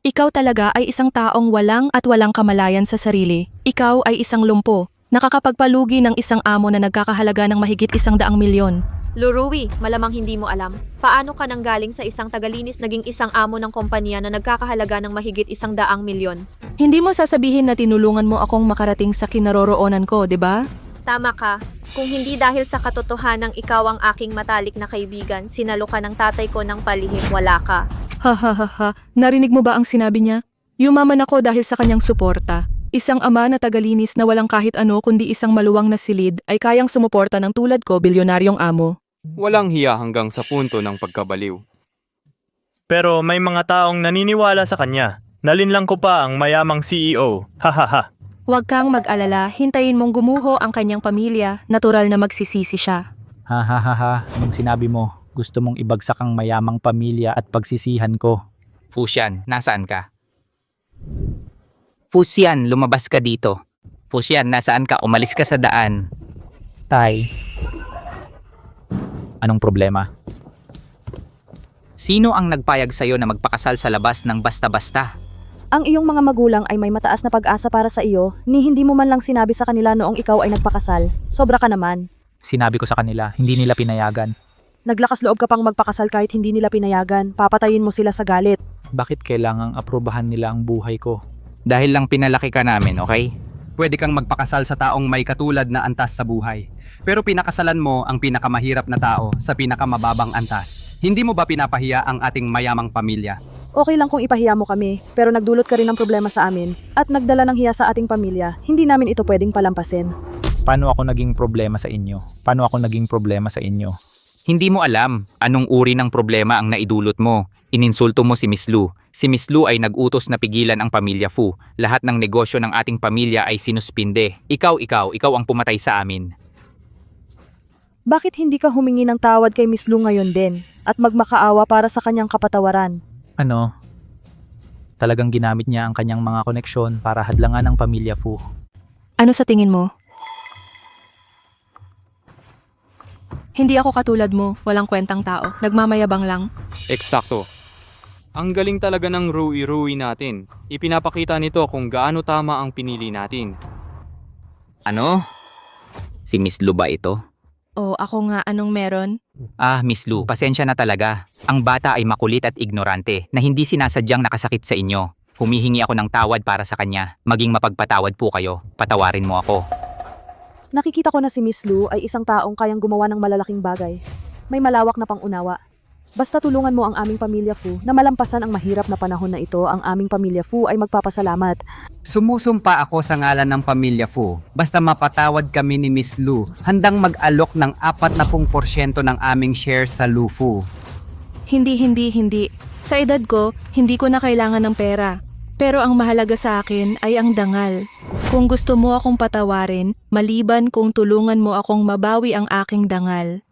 Ikaw talaga ay isang taong walang kamalayan sa sarili. Ikaw ay isang lumpo, nakakapagpalugi ng isang amo na nagkakahalaga ng mahigit 100 milyon. Luruwi, malamang hindi mo alam. Paano ka nanggaling sa isang tagalinis naging isang amo ng kumpanya na nagkakahalaga ng mahigit 100 milyon? Hindi mo sasabihin na tinulungan mo akong makarating sa kinaroroonan ko, di ba? Tama ka. Kung hindi dahil sa katotohanang ikaw ang aking matalik na kaibigan, sinalo ka ng tatay ko ng palihim, wala ka. Ha. Narinig mo ba ang sinabi niya? Yumaman ako dahil sa kanyang suporta. Isang ama na tagalinis na walang kahit ano kundi isang maluwang na silid ay kayang sumuporta ng tulad ko, bilyonaryong amo. Walang hiya hanggang sa punto ng pagkabaliw. Pero may mga taong naniniwala sa kanya. Nalinlang ko pa ang mayamang CEO. Hahaha. Huwag kang mag-alala, hintayin mong gumuho ang kanyang pamilya, natural na magsisisi siya. Ha. Anong sinabi mo? Gusto mong ibagsak ang mayamang pamilya at pagsisihan ko. Fusian, nasaan ka? Fusian, lumabas ka dito. Fusian, nasaan ka? Umalis ka sa daan. Tay, anong problema? Sino ang nagpayag sa'yo na magpakasal sa labas ng basta-basta? Ang iyong mga magulang ay may mataas na pag-asa para sa iyo, ni hindi mo man lang sinabi sa kanila noong ikaw ay nagpakasal. Sobra ka naman. Sinabi ko sa kanila, hindi nila pinayagan. Naglakas loob ka pang magpakasal kahit hindi nila pinayagan. Papatayin mo sila sa galit. Bakit kailangang aprubahan nila ang buhay ko? Dahil lang pinalaki ka namin, okay? Pwede kang magpakasal sa taong may katulad na antas sa buhay. Pero pinakasalan mo ang pinakamahirap na tao sa pinakamababang antas. Hindi mo ba pinapahiya ang ating mayamang pamilya? Okay lang kung ipahiya mo kami, pero nagdulot ka rin ng problema sa amin at nagdala ng hiya sa ating pamilya. Hindi namin ito pwedeng palampasin. Paano ako naging problema sa inyo? Paano ako naging problema sa inyo? Hindi mo alam anong uri ng problema ang naidulot mo. Ininsulto mo si Miss Lu. Si Miss Lu ay nag-utos na pigilan ang pamilya Fu. Lahat ng negosyo ng ating pamilya ay sinuspinde. Ikaw ang pumatay sa amin. Bakit hindi ka humingi ng tawad kay Miss Lu ngayon din at magmakaawa para sa kanyang kapatawaran? Ano? Talagang ginamit niya ang kanyang mga koneksyon para hadlangan ang pamilya Fu. Ano sa tingin mo? Hindi ako katulad mo, walang kwentang tao, nagmamayabang lang. Eksakto. Ang galing talaga ng Rui natin. Ipinapakita nito kung gaano tama ang pinili natin. Ano? Si Miss Lu ba ito? O ako nga, anong meron? Ah, Miss Lu, pasensya na talaga. Ang bata ay makulit at ignorante na hindi sinasadyang nakasakit sa inyo. Humihingi ako ng tawad para sa kanya. Maging mapagpatawad po kayo. Patawarin mo ako. Nakikita ko na si Miss Lu ay isang taong kayang gumawa ng malalaking bagay. May malawak na pangunawa. Basta tulungan mo ang aming pamilya Fu na malampasan ang mahirap na panahon na ito, ang aming pamilya Fu ay magpapasalamat. Sumusumpa ako sa ngalan ng pamilya Fu. Basta mapatawad kami ni Miss Lu, handang mag-alok ng 40% ng aming share sa Lu Fu. Hindi. Sa edad ko, hindi ko na kailangan ng pera. Pero ang mahalaga sa akin ay ang dangal. Kung gusto mo akong patawarin, maliban kung tulungan mo akong mabawi ang aking dangal.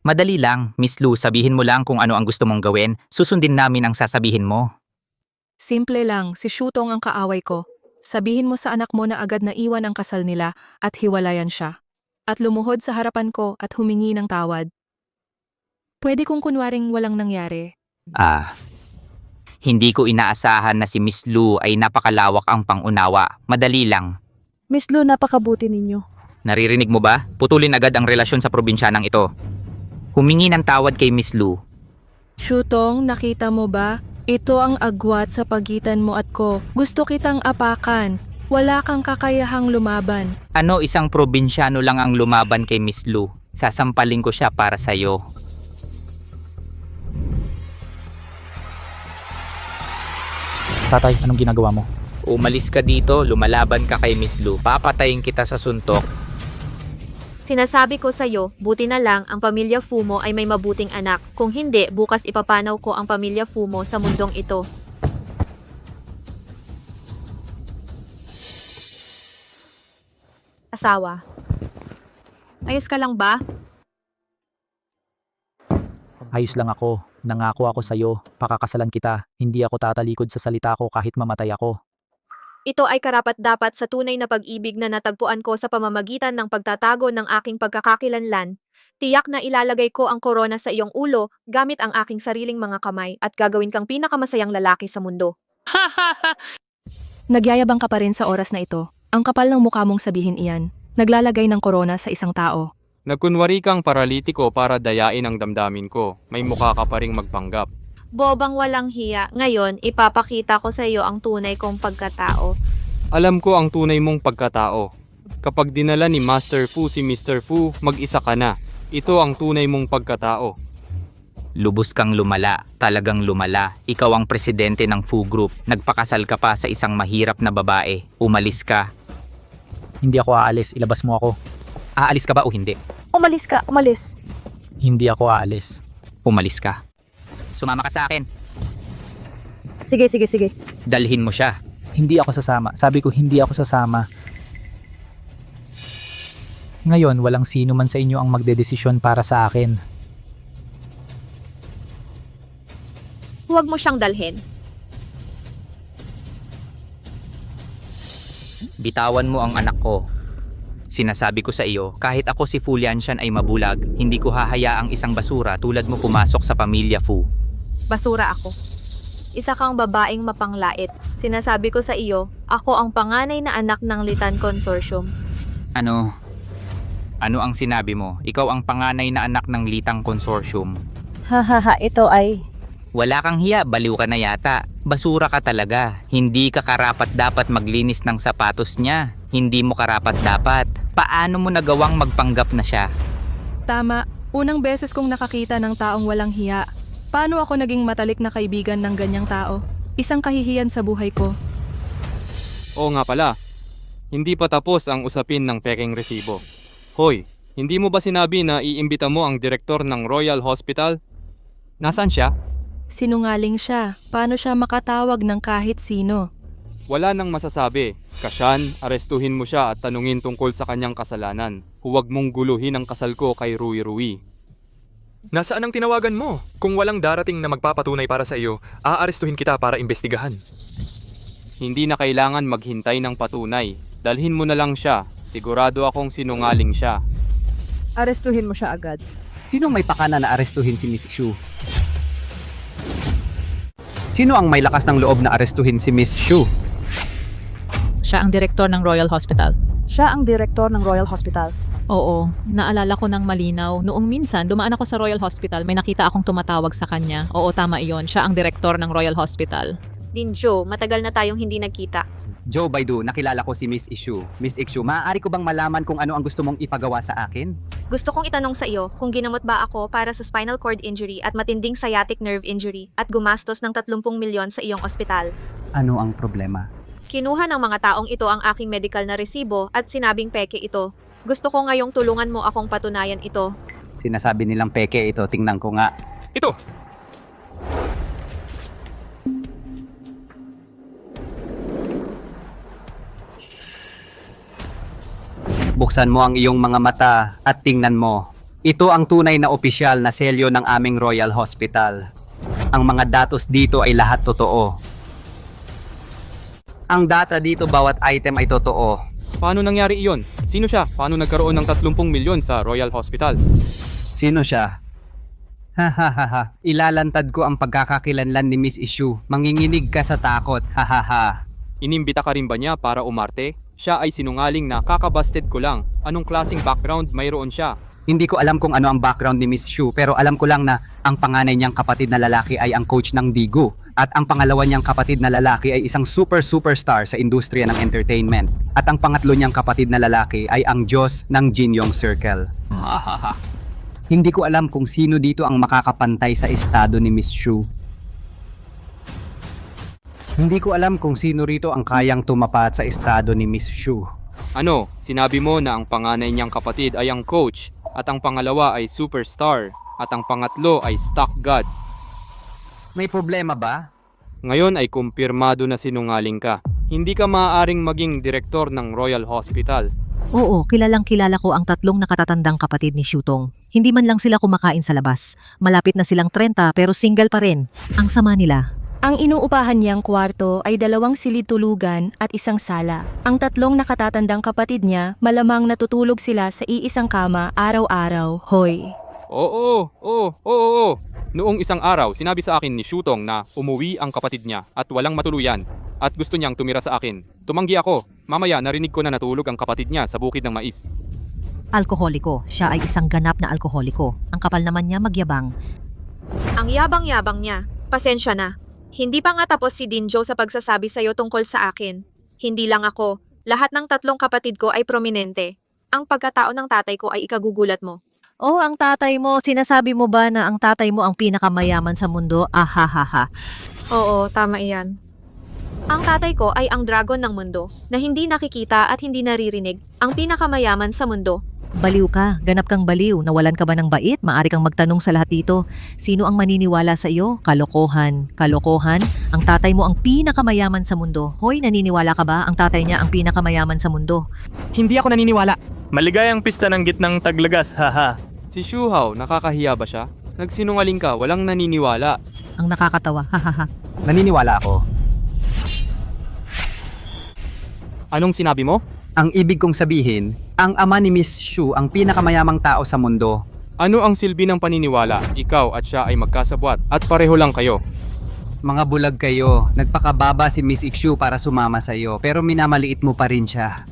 Madali lang, Miss Lu, sabihin mo lang kung ano ang gusto mong gawin. Susundin namin ang sasabihin mo. Simple lang, si Shutong ang kaaway ko. Sabihin mo sa anak mo na agad na iwan ang kasal nila at hiwalayan siya. At lumuhod sa harapan ko at humingi ng tawad. Pwede kong kunwaring walang nangyari. Hindi ko inaasahan na si Miss Lu ay napakalawak ang pangunawa. Madali lang. Miss Lu, napakabuti ninyo. Naririnig mo ba? Putulin agad ang relasyon sa probinsyanang ito. Humingi ng tawad kay Miss Lu. Shutong, nakita mo ba? Ito ang agwat sa pagitan mo at ko. Gusto kitang apakan. Wala kang kakayahang lumaban. Ano, isang probinsyano lang ang lumaban kay Miss Lu? Sasampaling ko siya para sa'yo. Tatay, anong ginagawa mo? Umalis ka dito, lumalaban ka kay Miss Lu. Papatayin kita sa suntok. Sinasabi ko sa'yo, buti na lang ang pamilya Fu mo ay may mabuting anak. Kung hindi, bukas ipapanaw ko ang pamilya Fu mo sa mundong ito. Asawa. Ayos ka lang ba? Ayos lang ako. Nangako ako sa'yo. Pakakasalan kita. Hindi ako tatalikod sa salita ko kahit mamatay ako. Ito ay karapat-dapat sa tunay na pag-ibig na natagpuan ko sa pamamagitan ng pagtatago ng aking pagkakakilanlan. Tiyak na ilalagay ko ang korona sa iyong ulo gamit ang aking sariling mga kamay at gagawin kang pinakamasayang lalaki sa mundo. Nagyayabang ka pa rin sa oras na ito. Ang kapal ng mukha mong sabihin iyan. Naglalagay ng korona sa isang tao. Nagkunwari kang paralitiko para dayain ang damdamin ko. May mukha ka pa ring magpanggap. Bobang walang hiya, ngayon ipapakita ko sa iyo ang tunay kong pagkatao. Alam ko ang tunay mong pagkatao. Kapag dinala ni Master Fu si Mr. Fu, mag-isa ka na. Ito ang tunay mong pagkatao. Lubos kang lumala, talagang lumala. Ikaw ang presidente ng Fu Group. Nagpakasal ka pa sa isang mahirap na babae. Umalis ka. Hindi ako aalis. Ilabas mo ako. Aalis ka ba o hindi? Umalis ka, umalis. Hindi ako aalis. Umalis ka. Sumama ka sa akin. Sige. Dalhin mo siya. Hindi ako sasama. Sabi ko hindi ako sasama. Ngayon, walang sino man sa inyo ang magdedesisyon para sa akin. Huwag mo siyang dalhin. Bitawan mo ang anak ko. Sinasabi ko sa iyo, kahit ako si Fu Lianshan ay mabulag, hindi ko hahayaang isang basura tulad mo pumasok sa pamilya Fu. Basura ako. Isa kang babaeng mapanglait. Sinasabi ko sa iyo, ako ang panganay na anak ng Litan Consortium. Ano? Ano ang sinabi mo? Ikaw ang panganay na anak ng Litang Consortium. Hahaha, ito ay... Wala kang hiya, baliw ka na yata. Basura ka talaga. Hindi ka karapat dapat maglinis ng sapatos niya. Hindi mo karapat dapat. Paano mo nagawang magpanggap na siya? Tama, unang beses kong nakakita ng taong walang hiya. Paano ako naging matalik na kaibigan ng ganyang tao? Isang kahihiyan sa buhay ko. Oo nga pala, hindi pa tapos ang usapin ng pekeng resibo. Hoy, hindi mo ba sinabi na iimbita mo ang direktor ng Royal Hospital? Nasaan siya? Sinungaling siya. Paano siya makatawag ng kahit sino? Wala nang masasabi. Kasyan, arestuhin mo siya at tanungin tungkol sa kanyang kasalanan. Huwag mong guluhin ang kasal ko kay Rui Rui. Nasaan ang tinawagan mo? Kung walang darating na magpapatunay para sa iyo, aarestuhin kita para imbestigahan. Hindi na kailangan maghintay ng patunay. Dalhin mo na lang siya. Sigurado akong sinungaling siya. Arestuhin mo siya agad. Sinong may pakana na arestuhin si Miss Xu? Sino ang may lakas ng loob na arestuhin si Miss Xu? Siya ang direktor ng Royal Hospital. Siya ang direktor ng Royal Hospital. Oo, naalala ko ng malinaw. Noong minsan, dumaan ako sa Royal Hospital, may nakita akong tumatawag sa kanya. Oo, tama iyon. Siya ang direktor ng Royal Hospital. Dinjo, matagal na tayong hindi nagkita. Joe Baidu, nakilala ko si Miss Xu. Miss Xu, maaari ko bang malaman kung ano ang gusto mong ipagawa sa akin? Gusto kong itanong sa iyo kung ginamot ba ako para sa spinal cord injury at matinding sciatic nerve injury at gumastos ng 30 milyon sa iyong ospital. Ano ang problema? Kinuha ng mga taong ito ang aking medical na resibo at sinabing peke ito. Gusto ko ngayong tulungan mo akong patunayan ito. Sinasabi nilang peke ito, tingnan ko nga. Ito! Buksan mo ang iyong mga mata at tingnan mo. Ito ang tunay na opisyal na selyo ng aming Royal Hospital. Ang mga datos dito ay lahat totoo. Ang data dito bawat item ay totoo. Paano nangyari iyon? Sino siya? Paano nagkaroon ng 30 milyon sa Royal Hospital? Sino siya? Hahaha. Ilalantad ko ang pagkakakilanlan ni Miss Xu. Manginginig ka sa takot. Hahaha. Inimbita ka rin ba niya para umarte? Siya ay sinungaling na kakabasted ko lang. Anong klaseng background mayroon siya? Hindi ko alam kung ano ang background ni Miss Xu, pero alam ko lang na ang panganay niyang kapatid na lalaki ay ang coach ng Digu. At ang pangalawa niyang kapatid na lalaki ay isang superstar sa industriya ng entertainment. At ang pangatlo niyang kapatid na lalaki ay ang Diyos ng Jinyong Circle. Hindi ko alam kung sino dito ang makakapantay sa estado ni Miss Xu. Hindi ko alam kung sino rito ang kayang tumapat sa estado ni Miss Xu. Ano, sinabi mo na ang panganay niyang kapatid ay ang coach at ang pangalawa ay superstar at ang pangatlo ay stock god. May problema ba? Ngayon ay kumpirmado na sinungaling ka. Hindi ka maaaring maging direktor ng Royal Hospital. Oo, kilalang kilala ko ang tatlong nakatatandang kapatid ni Shutong. Hindi man lang sila kumakain sa labas. Malapit na silang 30 pero single pa rin. Ang sama nila. Ang inuupahan niyang kwarto ay 2 silid-tulugan at 1 sala. Ang 3 nakatatandang kapatid niya, malamang natutulog sila sa iisang kama araw-araw, hoy. Oo. Noong isang araw, sinabi sa akin ni Shutong na umuwi ang kapatid niya at walang matuluyan at gusto niyang tumira sa akin. Tumanggi ako. Mamaya narinig ko na natulog ang kapatid niya sa bukid ng mais. Alkoholiko. Siya ay isang ganap na alkoholiko. Ang kapal naman niya magyabang. Ang yabang-yabang niya. Pasensya na. Hindi pa nga tapos si Dinjo sa pagsasabi sa'yo tungkol sa akin. Hindi lang ako. Lahat ng 3 kapatid ko ay prominente. Ang pagkatao ng tatay ko ay ikagugulat mo. Oh, ang tatay mo. Sinasabi mo ba na ang tatay mo ang pinakamayaman sa mundo? Ahahaha. Oo, tama iyan. Ang tatay ko ay ang dragon ng mundo na hindi nakikita at hindi naririnig. Ang pinakamayaman sa mundo. Baliw ka. Ganap kang baliw. Nawalan ka ba ng bait? Maari kang magtanong sa lahat dito. Sino ang maniniwala sa iyo? Kalokohan. Kalokohan? Ang tatay mo ang pinakamayaman sa mundo. Hoy, naniniwala ka ba? Ang tatay niya ang pinakamayaman sa mundo. Hindi ako naniniwala. Maligayang pista ng gitnang taglagas, haha. Si Xu Hao, nakakahiya ba siya? Nagsinungaling ka, walang naniniwala. Ang nakakatawa. Hahaha. Naniniwala ako. Anong sinabi mo? Ang ibig kong sabihin, ang ama ni Miss Xu ang pinakamayamang tao sa mundo. Ano ang silbi ng paniniwala? Ikaw at siya ay magkasabwat at pareho lang kayo. Mga bulag kayo. Nagpakababa si Miss Xu para sumama sa iyo, pero minamaliit mo pa rin siya.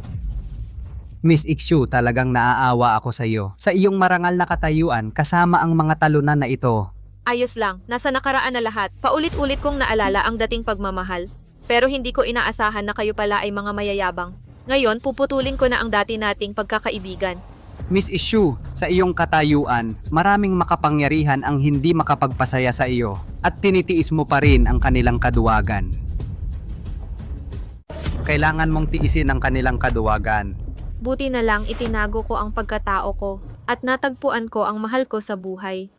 Miss Ikshu, talagang naaawa ako sa iyo. Sa iyong marangal na katayuan, kasama ang mga talunan na ito. Ayos lang, nasa nakaraan na lahat. Paulit-ulit kong naalala ang dating pagmamahal. Pero hindi ko inaasahan na kayo pala ay mga mayayabang. Ngayon, puputulin ko na ang dati nating pagkakaibigan. Miss Ikshu, sa iyong katayuan, maraming makapangyarihan ang hindi makapagpasaya sa iyo at tinitiis mo pa rin ang kanilang kaduwagan. Kailangan mong tiisin ang kanilang kaduwagan. Buti na lang itinago ko ang pagkatao ko at natagpuan ko ang mahal ko sa buhay.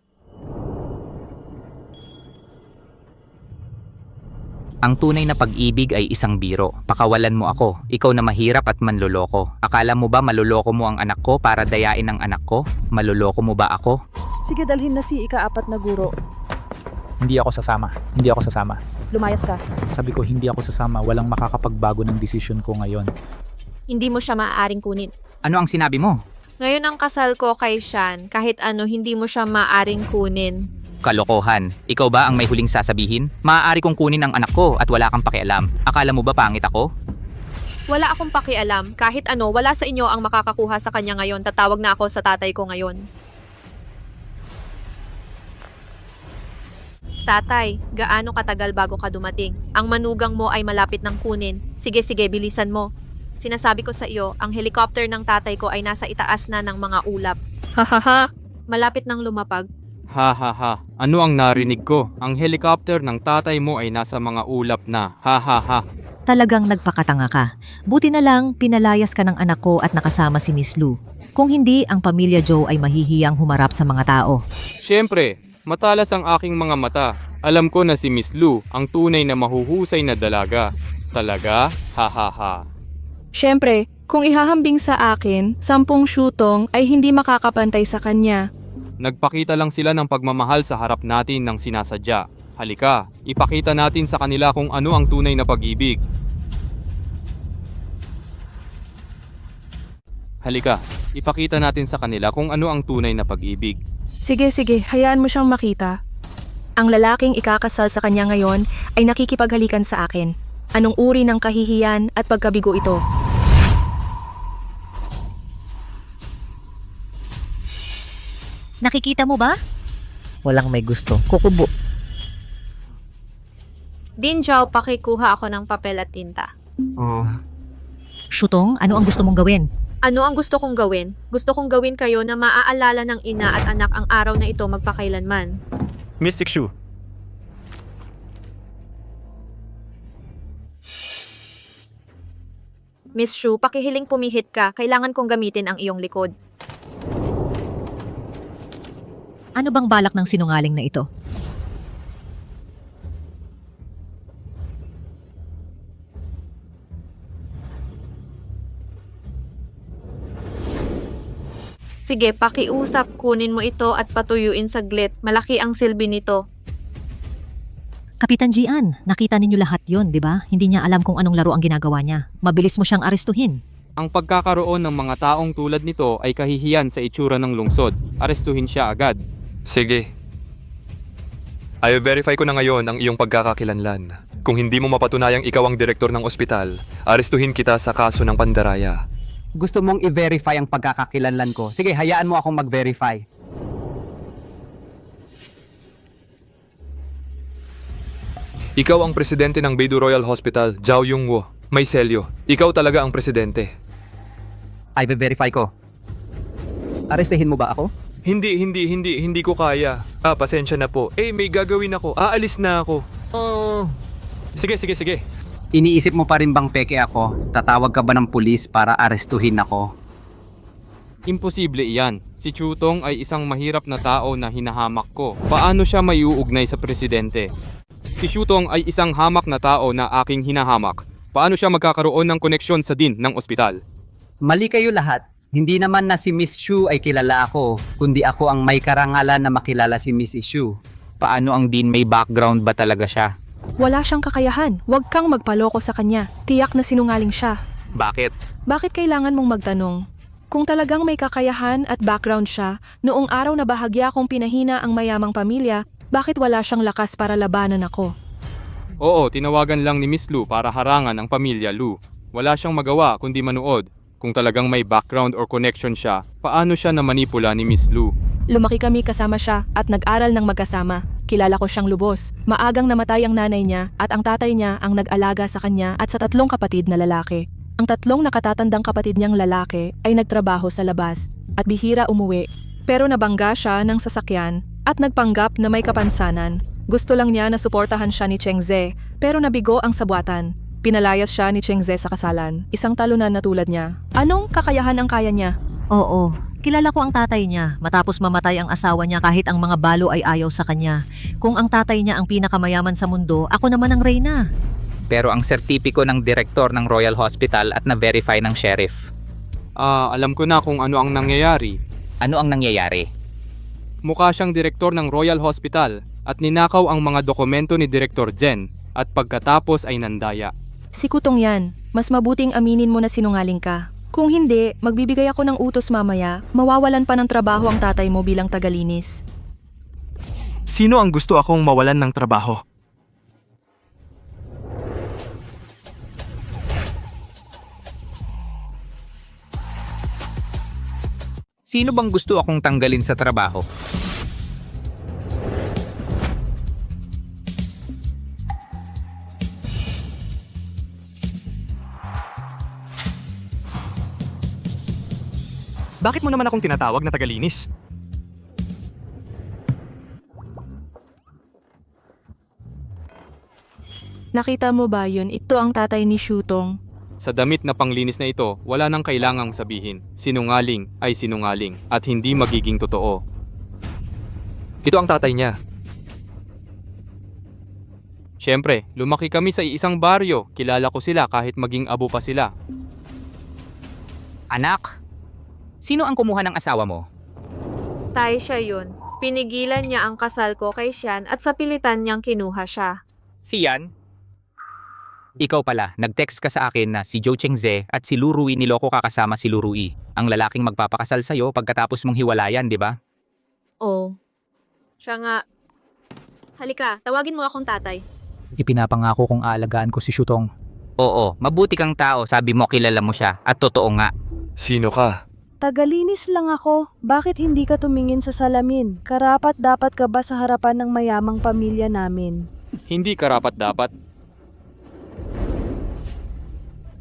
Ang tunay na pag-ibig ay isang biro. Pakawalan mo ako. Ikaw na mahirap at manloloko. Akala mo ba maloloko mo ang anak ko para dayain ang anak ko? Maloloko mo ba ako? Sige, dalhin na si ika-4 na guro. Hindi ako sasama. Hindi ako sasama. Lumayas ka. Sabi ko hindi ako sasama. Walang makakapagbago ng desisyon ko ngayon. Hindi mo siya maaaring kunin. Ano ang sinabi mo? Ngayon ang kasal ko kay Shan, kahit ano hindi mo siya maaaring kunin. Kalokohan. Ikaw ba ang may huling sasabihin? Maaari kong kunin ang anak ko at wala kang pakialam. Akala mo ba pangit ako? Wala akong pakialam. Kahit ano, wala sa inyo ang makakakuha sa kanya ngayon. Tatawag na ako sa tatay ko ngayon. Tatay, gaano katagal bago ka dumating? Ang manugang mo ay malapit ng kunin. Sige, bilisan mo. Sinasabi ko sa iyo, ang helicopter ng tatay ko ay nasa itaas na ng mga ulap. Hahaha. Malapit ng lumapag. Ha ha ha. Ano ang narinig ko? Ang helicopter ng tatay mo ay nasa mga ulap na. Ha ha ha. Talagang nagpakatanga ka. Buti na lang pinalayas ka ng anak ko at nakasama si Miss Lu. Kung hindi, ang pamilya Joe ay mahihiyang humarap sa mga tao. Siyempre, matalas ang aking mga mata. Alam ko na si Miss Lu ang tunay na mahuhusay na dalaga. Talaga? Ha ha ha. Siyempre, kung ihahambing sa akin, 10 syutong ay hindi makakapantay sa kanya. Nagpakita lang sila ng pagmamahal sa harap natin ng sinasadya. Halika, ipakita natin sa kanila kung ano ang tunay na pag-ibig. Halika, ipakita natin sa kanila kung ano ang tunay na pag-ibig. Sige, hayaan mo siyang makita. Ang lalaking ikakasal sa kanya ngayon ay nakikipaghalikan sa akin. Anong uri ng kahihiyan at pagkabigo ito? Nakikita mo ba? Walang may gusto. Kukubo. Din Zhao, pakikuha ako ng papel at tinta. Oh, Shutong, ano ang gusto mong gawin? Ano ang gusto kong gawin? Gusto kong gawin kayo na maaalala ng ina at anak ang araw na ito magpakailanman. Miss Ikshu, Miss Shu, pakihiling pumihit ka. Kailangan kong gamitin ang iyong likod. Ano bang balak ng sinungaling na ito? Sige, pakiusap, kunin mo ito at patuyuin saglit. Malaki ang silbi nito. Kapitan Gian, nakita ninyo lahat yon, di ba? Hindi niya alam kung anong laro ang ginagawa niya. Mabilis mo siyang arestuhin. Ang pagkakaroon ng mga taong tulad nito ay kahihiyan sa itsura ng lungsod. Arestuhin siya agad. Sige. I-verify ko na ngayon ang iyong pagkakakilanlan. Kung hindi mo mapatunayang ikaw ang direktor ng ospital, arestuhin kita sa kaso ng pandaraya. gusto mong i-verify ang pagkakakilanlan ko. Sige, hayaan mo akong mag-verify. Ikaw ang presidente ng Beidou Royal Hospital, Zhao Yongwo. May selyo. Ikaw talaga ang presidente. Ay, verify ko. Arestehin mo ba ako? Hindi ko kaya. Pasensya na po. May gagawin ako. Aalis na ako. Sige. Iniisip mo pa rin bang peke ako? Tatawag ka ba ng pulis para arestuhin ako? Imposible iyan. Si Chutong ay isang mahirap na tao na hinahamak ko. Paano siya maiuugnay sa presidente? Si Chutong ay isang hamak na tao na aking hinahamak. Paano siya magkakaroon ng koneksyon sa dean ng ospital? Mali kayo lahat. Hindi naman na si Miss Shu ay kilala ako, kundi ako ang may karangalan na makilala si Miss Shu. Paano ang dean, may background ba talaga siya? Wala siyang kakayahan. Huwag kang magpaloko sa kanya. Tiyak na sinungaling siya. Bakit? Bakit kailangan mong magtanong? Kung talagang may kakayahan at background siya, noong araw na bahagya kong pinahina ang mayamang pamilya, bakit wala siyang lakas para labanan ako? Oo, tinawagan lang ni Miss Lu para harangan ang pamilya Lu. Wala siyang magawa kundi manood. Kung talagang may background or connection siya, paano siya namanipula ni Miss Lu? Lumaki kami kasama siya at nag-aral ng magkasama. Kilala ko siyang lubos. Maagang namatay ang nanay niya at ang tatay niya ang nag-alaga sa kanya at sa 3 kapatid na lalaki. Ang 3 nakatatandang kapatid niyang lalaki ay nagtrabaho sa labas at bihira umuwi. Pero nabangga siya ng sasakyan at nagpanggap na may kapansanan. Gusto lang niya na suportahan siya ni Cheng Ze, pero nabigo ang sabwatan. Pinalayas siya ni Cheng Ze sa kasalan, isang talunan na tulad niya. Anong kakayahan ang kaya niya? Oo, kilala ko ang tatay niya. Matapos mamatay ang asawa niya kahit ang mga balo ay ayaw sa kanya. Kung ang tatay niya ang pinakamayaman sa mundo, ako naman ang reyna. Pero ang sertipiko ng direktor ng Royal Hospital at na-verify ng sheriff. Alam ko na kung ano ang nangyayari. Ano ang nangyayari? Mukha siyang direktor ng Royal Hospital at ninakaw ang mga dokumento ni Direktor Jen at pagkatapos ay nandaya. Si Kutong yan. Mas mabuting aminin mo na sinungaling ka. Kung hindi, magbibigay ako ng utos mamaya, mawawalan pa ng trabaho ang tatay mo bilang tagalinis. Sino ang gusto akong mawalan ng trabaho? Sino bang gusto akong tanggalin sa trabaho? Bakit mo naman akong tinatawag na tagalinis? Nakita mo ba yun? Ito ang tatay ni Shutong. Sa damit na panglinis na ito, wala nang kailangang sabihin. Sinungaling ay sinungaling at hindi magiging totoo. Ito ang tatay niya. Siyempre, lumaki kami sa isang baryo. Kilala ko sila kahit maging abo pa sila. Anak, sino ang kumuha ng asawa mo? Tay siya yun. Pinigilan niya ang kasal ko kay Sian at sa pilitan niyang kinuha siya. Si Yan? Ikaw pala, nag-text ka sa akin na si Zhou Chengze at si Lu Rui niloko ka kasama si Lu Rui, ang lalaking magpapakasal sa'yo pagkatapos mong hiwalayan, di ba? Oh. Siya nga. Halika, tawagin mo akong tatay. Ipinapangako kong aalagaan ko si Shutong. Oo, mabuti kang tao, sabi mo kilala mo siya, at totoo nga. Sino ka? Tagalinis lang ako. Bakit hindi ka tumingin sa salamin? Karapat dapat ka ba sa harapan ng mayamang pamilya namin? Hindi karapat dapat.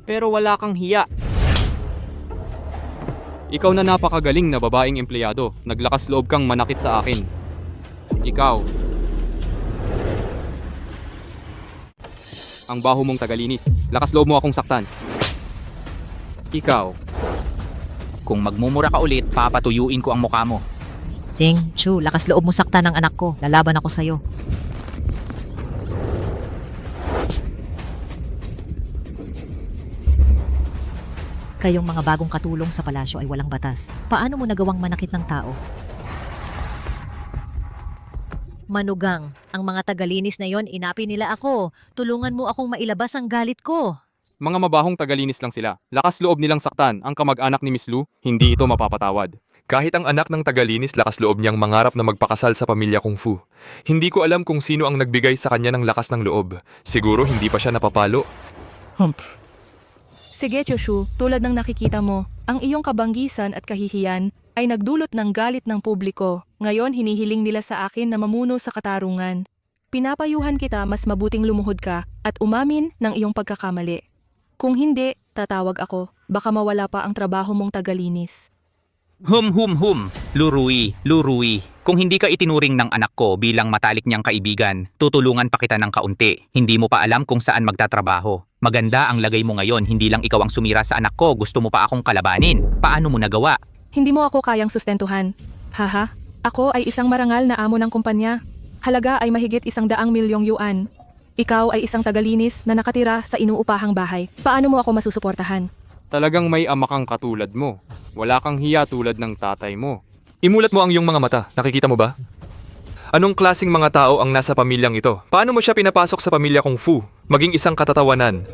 Pero wala kang hiya. Ikaw na napakagaling na babaeng empleyado. Naglakas loob kang manakit sa akin. Ikaw. Ang baho mong tagalinis. Lakas loob mo akong saktan. Ikaw. Kung magmumura ka ulit, papatuyuin ko ang mukha mo. Sing, Chu, lakas loob mo sakta ng anak ko. Lalaban ako sa'yo. Kayong mga bagong katulong sa palasyo ay walang batas. Paano mo nagawang manakit ng tao? Manugang, ang mga tagalinis na yon inapi nila ako. Tulungan mo akong mailabas ang galit ko. Mga mabahong tagalinis lang sila. Lakas loob nilang saktan ang kamag-anak ni Miss Lu, hindi ito mapapatawad. Kahit ang anak ng tagalinis lakas loob niyang mangarap na magpakasal sa pamilya Kung Fu. Hindi ko alam kung sino ang nagbigay sa kanya ng lakas ng loob. Siguro hindi pa siya napapalo. Sige, Choshu, tulad ng nakikita mo, ang iyong kabanggisan at kahihiyan ay nagdulot ng galit ng publiko. Ngayon, hinihiling nila sa akin na mamuno sa katarungan. Pinapayuhan kita mas mabuting lumuhod ka at umamin ng iyong pagkakamali. Kung hindi, tatawag ako. Baka mawala pa ang trabaho mong tagalinis. Hum. Lu Rui. Kung hindi ka itinuring ng anak ko bilang matalik niyang kaibigan, tutulungan pa kita ng kaunti. Hindi mo pa alam kung saan magtatrabaho. Maganda ang lagay mo ngayon, hindi lang ikaw ang sumira sa anak ko, gusto mo pa akong kalabanin. Paano mo nagawa? Hindi mo ako kayang sustentuhan. Haha, ako ay isang marangal na amo ng kumpanya. Halaga ay mahigit 100 milyong yuan. Ikaw ay isang tagalinis na nakatira sa inuupahang bahay. Paano mo ako masusuportahan? Talagang may ama kang katulad mo. Wala kang hiya tulad ng tatay mo. Imulat mo ang iyong mga mata. Nakikita mo ba? Anong klasing mga tao ang nasa pamilyang ito? Paano mo siya pinapasok sa pamilya Kung Fu? Maging isang katatawanan,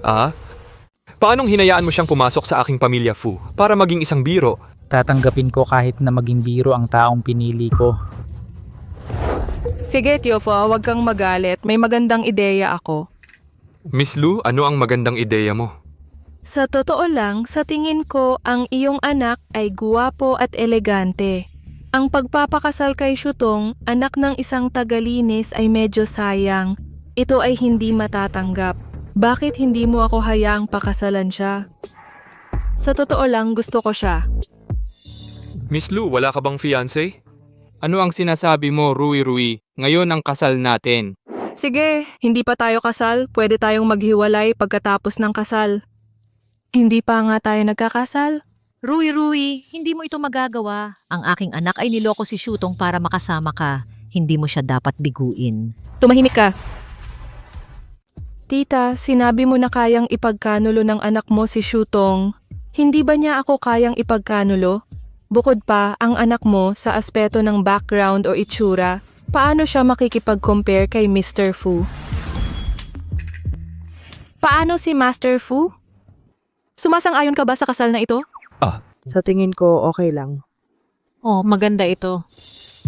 Paanong hinayaan mo siyang pumasok sa aking pamilya Fu para maging isang biro? Tatanggapin ko kahit na maging biro ang taong pinili ko. Sige, Tiofo, huwag kang magalit. May magandang ideya ako. Miss Lu, ano ang magandang ideya mo? Sa totoo lang, sa tingin ko, ang iyong anak ay guwapo at elegante. Ang pagpapakasal kay Shutong, anak ng isang tagalinis ay medyo sayang. Ito ay hindi matatanggap. Bakit hindi mo ako hayaang pakasalan siya? Sa totoo lang, gusto ko siya. Miss Lu, wala ka bang fiancé? Ano ang sinasabi mo, Rui? Ngayon ang kasal natin. Sige, hindi pa tayo kasal, pwede tayong maghiwalay pagkatapos ng kasal. Hindi pa nga tayo nagkakasal? Rui, hindi mo ito magagawa. Ang aking anak ay niloko si Shutong para makasama ka. Hindi mo siya dapat biguin. Tumahimik ka. Tita, sinabi mo na kayang ipagkanulo ng anak mo si Shutong. Hindi ba niya ako kayang ipagkanulo? Bukod pa, ang anak mo sa aspeto ng background o itsura, paano siya makikipag-compare kay Mr. Fu? Paano si Master Fu? Sumasang-ayon ka ba sa kasal na ito? Sa tingin ko, okay lang. Oh, maganda ito.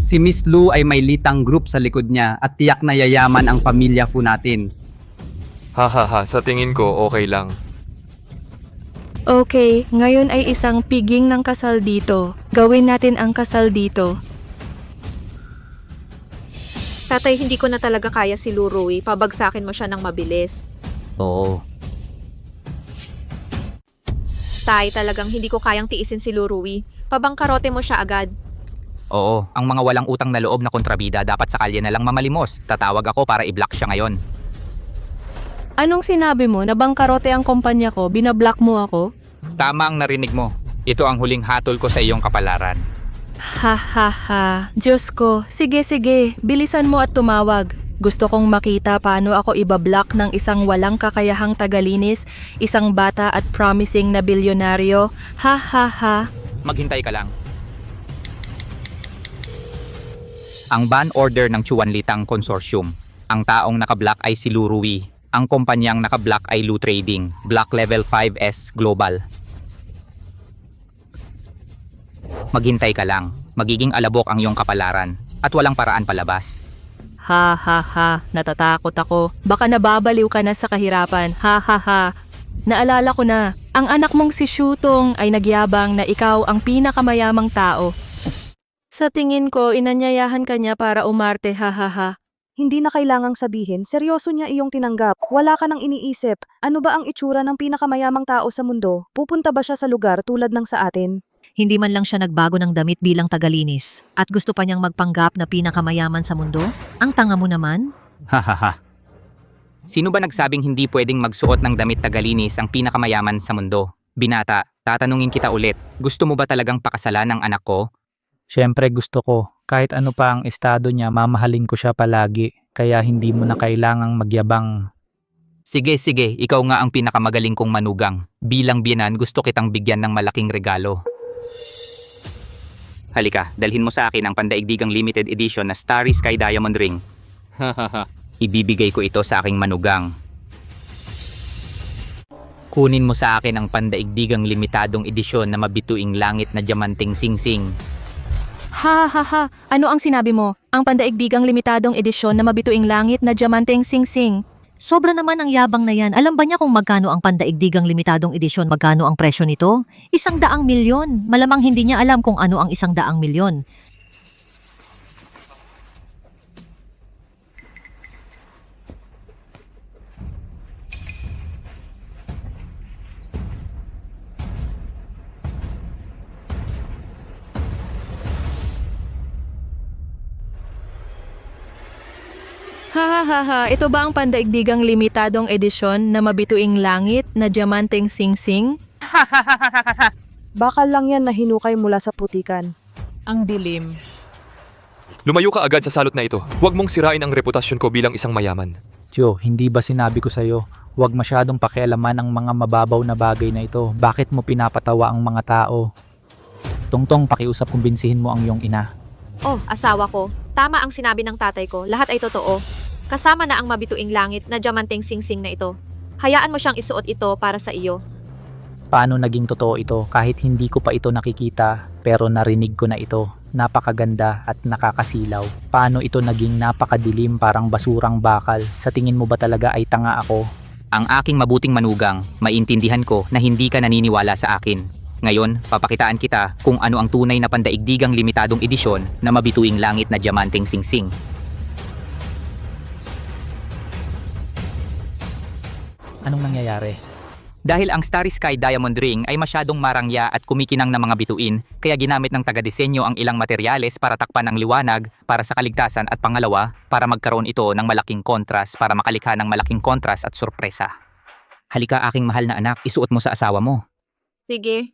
Si Miss Lu ay may litang group sa likod niya at tiyak na yayaman ang pamilya Fu natin. Hahaha, sa tingin ko okay lang. Okay, ngayon ay isang piging ng kasal dito. Gawin natin ang kasal dito. Tatay, hindi ko na talaga kaya si Rui. Pabagsakin mo siya ng mabilis. Oo. Tay, talagang hindi ko kayang tiisin si Rui. Pabangkarote mo siya agad. Oo, ang mga walang utang na loob na kontrabida dapat sa kalye na lang mamalimos. Tatawag ako para i-block siya ngayon. Anong sinabi mo? Nabangkarote ang kumpanya ko, binablock mo ako? Tama ang narinig mo. Ito ang huling hatol ko sa iyong kapalaran. Ha ha ha, Diyos ko. Sige, bilisan mo at tumawag. Gusto kong makita paano ako ibablock ng isang walang kakayahang tagalinis, isang bata at promising na bilyonaryo. Ha ha ha. Maghintay ka lang. Ang ban order ng Chuanlitang Consortium. Ang taong nakablock ay si Rui. Ang kumpanyang nakablock ay Lu Trading, Block Level 5S Global. Maghintay ka lang. Magiging alabok ang iyong kapalaran at walang paraan palabas. Ha ha ha, natatakot ako. Baka nababaliw ka na sa kahirapan. Ha ha ha. Naalala ko na, ang anak mong si Shutong ay nagyabang na ikaw ang pinakamayamang tao. Sa tingin ko, inanyayahan ka niya para umarte. Ha ha ha. Hindi na kailangang sabihin, seryoso niya iyong tinanggap. Wala ka nang iniisip. Ano ba ang itsura ng pinakamayamang tao sa mundo? Pupunta ba siya sa lugar tulad ng sa atin? Hindi man lang siya nagbago ng damit bilang tagalinis. At gusto pa niyang magpanggap na pinakamayaman sa mundo? Ang tanga mo naman? Hahaha. Sino ba nagsabing hindi pwedeng magsuot ng damit tagalinis ang pinakamayaman sa mundo? Binata, tatanungin kita ulit. Gusto mo ba talagang pakasalan ang anak ko? Siyempre gusto ko. Kahit ano pa ang estado niya, mamahalin ko siya palagi. Kaya hindi mo na kailangang magyabang. Sige, ikaw nga ang pinakamagaling kong manugang. Bilang biyenan, gusto kitang bigyan ng malaking regalo. Halika, dalhin mo sa akin ang pandaigdigang limited edition na Starry Sky Diamond Ring. Hahaha. Ibibigay ko ito sa aking manugang. Kunin mo sa akin ang pandaigdigang limitadong edisyon na mabituing langit na diamanting singsing. Ha ha ha, ano ang sinabi mo? Ang pandaigdigang limitadong edisyon na mabituing langit na diamanteng singsing. Sobra naman ang yabang na yan. Alam ba niya kung magkano ang pandaigdigang limitadong edisyon, magkano ang presyo nito? 100 milyon. Malamang hindi niya alam kung ano ang 100 milyon. Ha ha ha ha, ito ba ang pandaigdigang limitadong edisyon na mabituing langit na diamanteng singsing? Bakal lang yan na hinukay mula sa putikan. Ang dilim. Lumayo ka agad sa salot na ito. Huwag mong sirain ang reputasyon ko bilang isang mayaman. Tio, hindi ba sinabi ko sa'yo, huwag masyadong pakialaman ang mga mababaw na bagay na ito. Bakit mo pinapatawa ang mga tao? Tungtong, pakiusap kumbinsihin mo ang iyong ina. Oh, asawa ko. Tama ang sinabi ng tatay ko. Lahat ay totoo. Kasama na ang mabituing langit na diamanteng singsing na ito. Hayaan mo siyang isuot ito para sa iyo. Paano naging totoo ito kahit hindi ko pa ito nakikita pero narinig ko na ito? Napakaganda at nakakasilaw. Paano ito naging napakadilim parang basurang bakal? Sa tingin mo ba talaga ay tanga ako? Ang aking mabuting manugang, maintindihan ko na hindi ka naniniwala sa akin. Ngayon, papakitaan kita kung ano ang tunay na pandaigdigang limitadong edisyon na mabituing langit na diamanteng singsing. Anong nangyayari? Dahil ang Starry Sky Diamond Ring ay masyadong marangya at kumikinang ng mga bituin, kaya ginamit ng taga-disenyo ang ilang materyales para takpan ang liwanag, para sa kaligtasan at pangalawa, para magkaroon ito ng malaking kontras para makalikha ng malaking kontras at sorpresa. Halika aking mahal na anak, isuot mo sa asawa mo. Sige.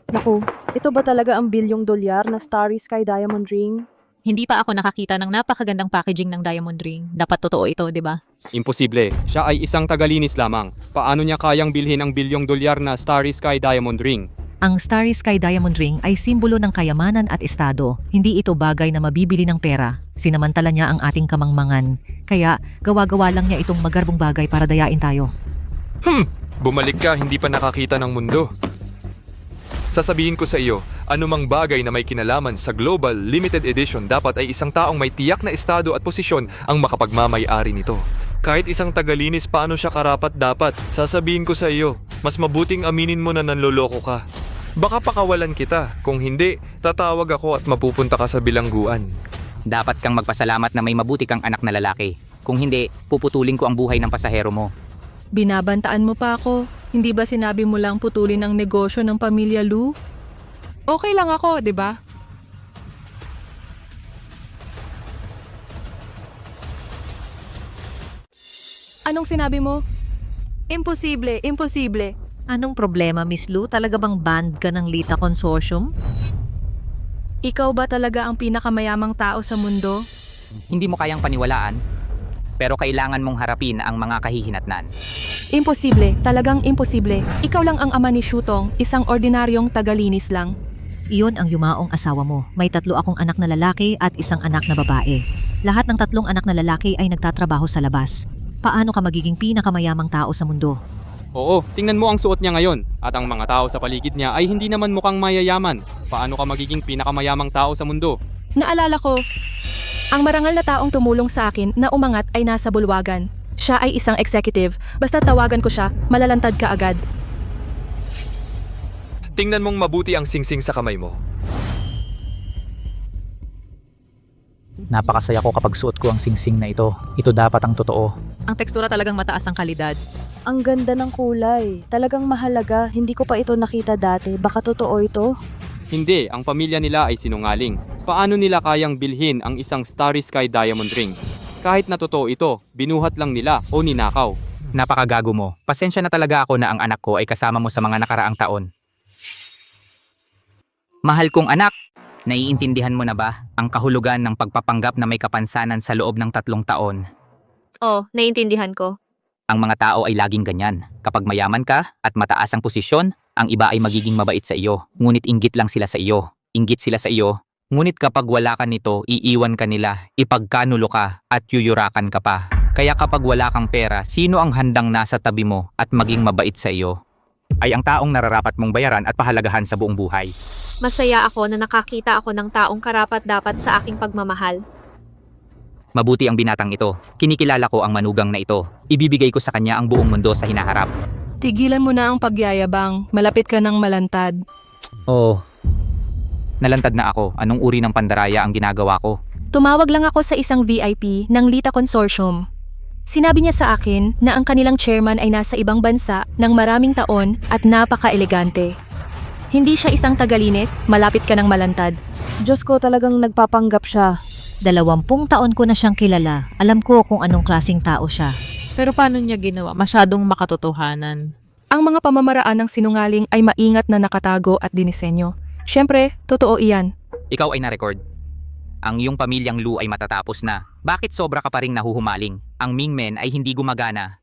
Naku, ito ba talaga ang bilyong dolyar na Starry Sky Diamond Ring? Hindi pa ako nakakita ng napakagandang packaging ng diamond ring. Dapat totoo ito, di ba? Imposible. Siya ay isang tagalinis lamang. Paano niya kayang bilhin ang bilyong dolyar na Starry Sky Diamond Ring? Ang Starry Sky Diamond Ring ay simbolo ng kayamanan at estado. Hindi ito bagay na mabibili ng pera. Sinamantala niya ang ating kamangmangan. Kaya gawa-gawa lang niya itong magarbong bagay para dayain tayo. Bumalik ka, hindi pa nakakita ng mundo. Sasabihin ko sa iyo, anumang bagay na may kinalaman sa Global Limited Edition dapat ay isang taong may tiyak na estado at posisyon ang makapagmamay-ari nito. Kahit isang tagalinis paano siya karapat dapat, sasabihin ko sa iyo, mas mabuting aminin mo na nanloloko ka. Baka pakawalan kita, kung hindi, tatawag ako at mapupunta ka sa bilangguan. Dapat kang magpasalamat na may mabuti kang anak na lalaki. Kung hindi, puputulin ko ang buhay ng pasahero mo. Binabantaan mo pa ako. Hindi ba sinabi mo lang putulin ang negosyo ng pamilya Lu? Okay lang ako, di ba? Anong sinabi mo? Imposible, imposible. Anong problema, Miss Lu? Talaga bang banned ka ng Lita Consortium? Ikaw ba talaga ang pinakamayamang tao sa mundo? Hindi mo kayang paniwalaan, pero kailangan mong harapin ang mga kahihinatnan. Imposible, talagang imposible. Ikaw lang ang ama ni Shutong, isang ordinaryong tagalinis lang. Iyon ang yumaong asawa mo. May 3 akong anak na lalaki at 1 anak na babae. Lahat ng 3 anak na lalaki ay nagtatrabaho sa labas. Paano ka magiging pinakamayamang tao sa mundo? Oo, tingnan mo ang suot niya ngayon. At ang mga tao sa paligid niya ay hindi naman mukhang mayayaman. Paano ka magiging pinakamayamang tao sa mundo? Naalala ko, ang marangal na taong tumulong sa akin na umangat ay nasa bulwagan. Siya ay isang executive. Basta tawagan ko siya, malalantad ka agad. Tingnan mong mabuti ang singsing sa kamay mo. Napakasaya ko kapag suot ko ang singsing na ito. Ito dapat ang totoo. Ang tekstura talagang mataas ang kalidad. Ang ganda ng kulay. Talagang mahalaga. Hindi ko pa ito nakita dati. Baka totoo ito? Hindi, ang pamilya nila ay sinungaling. Paano nila kayang bilhin ang isang Starry Sky Diamond Ring? Kahit na totoo ito, binuhat lang nila o ninakaw. Napakagago mo. Pasensya na talaga ako na ang anak ko ay kasama mo sa mga nakaraang taon. Mahal kong anak, naiintindihan mo na ba ang kahulugan ng pagpapanggap na may kapansanan sa loob ng 3 taon? Oh, naiintindihan ko. Ang mga tao ay laging ganyan. Kapag mayaman ka at mataas ang posisyon, ang iba ay magiging mabait sa iyo. Ngunit inggit lang sila sa iyo. Inggit sila sa iyo. Ngunit kapag wala ka nito, iiwan ka nila, ipagkanulo ka at yuyurakan ka pa. Kaya kapag wala kang pera, sino ang handang nasa tabi mo at maging mabait sa iyo? Ay ang taong nararapat mong bayaran at pahalagahan sa buong buhay. Masaya ako na nakakita ako ng taong karapat-dapat sa aking pagmamahal. Mabuti ang binatang ito. Kinikilala ko ang manugang na ito. Ibibigay ko sa kanya ang buong mundo sa hinaharap. Tigilan mo na ang pagyayabang. Malapit ka ng malantad. Oh, nalantad na ako. Anong uri ng pandaraya ang ginagawa ko? Tumawag lang ako sa isang VIP ng Lita Consortium. Sinabi niya sa akin na ang kanilang chairman ay nasa ibang bansa ng maraming taon at napaka-elegante. Hindi siya isang tagalinis, malapit ka ng malantad. Diyos ko, talagang nagpapanggap siya. 20 taon ko na siyang kilala. Alam ko kung anong klaseng tao siya. Pero paano niya ginawa? Masyadong makatotohanan. Ang mga pamamaraan ng sinungaling ay maingat na nakatago at dinisenyo. Siyempre, totoo iyan. Ikaw ay na-record. Ang iyong pamilyang Lu ay matatapos na. Bakit sobra ka pa ring nahuhumaling? Ang Mingmen ay hindi gumagana.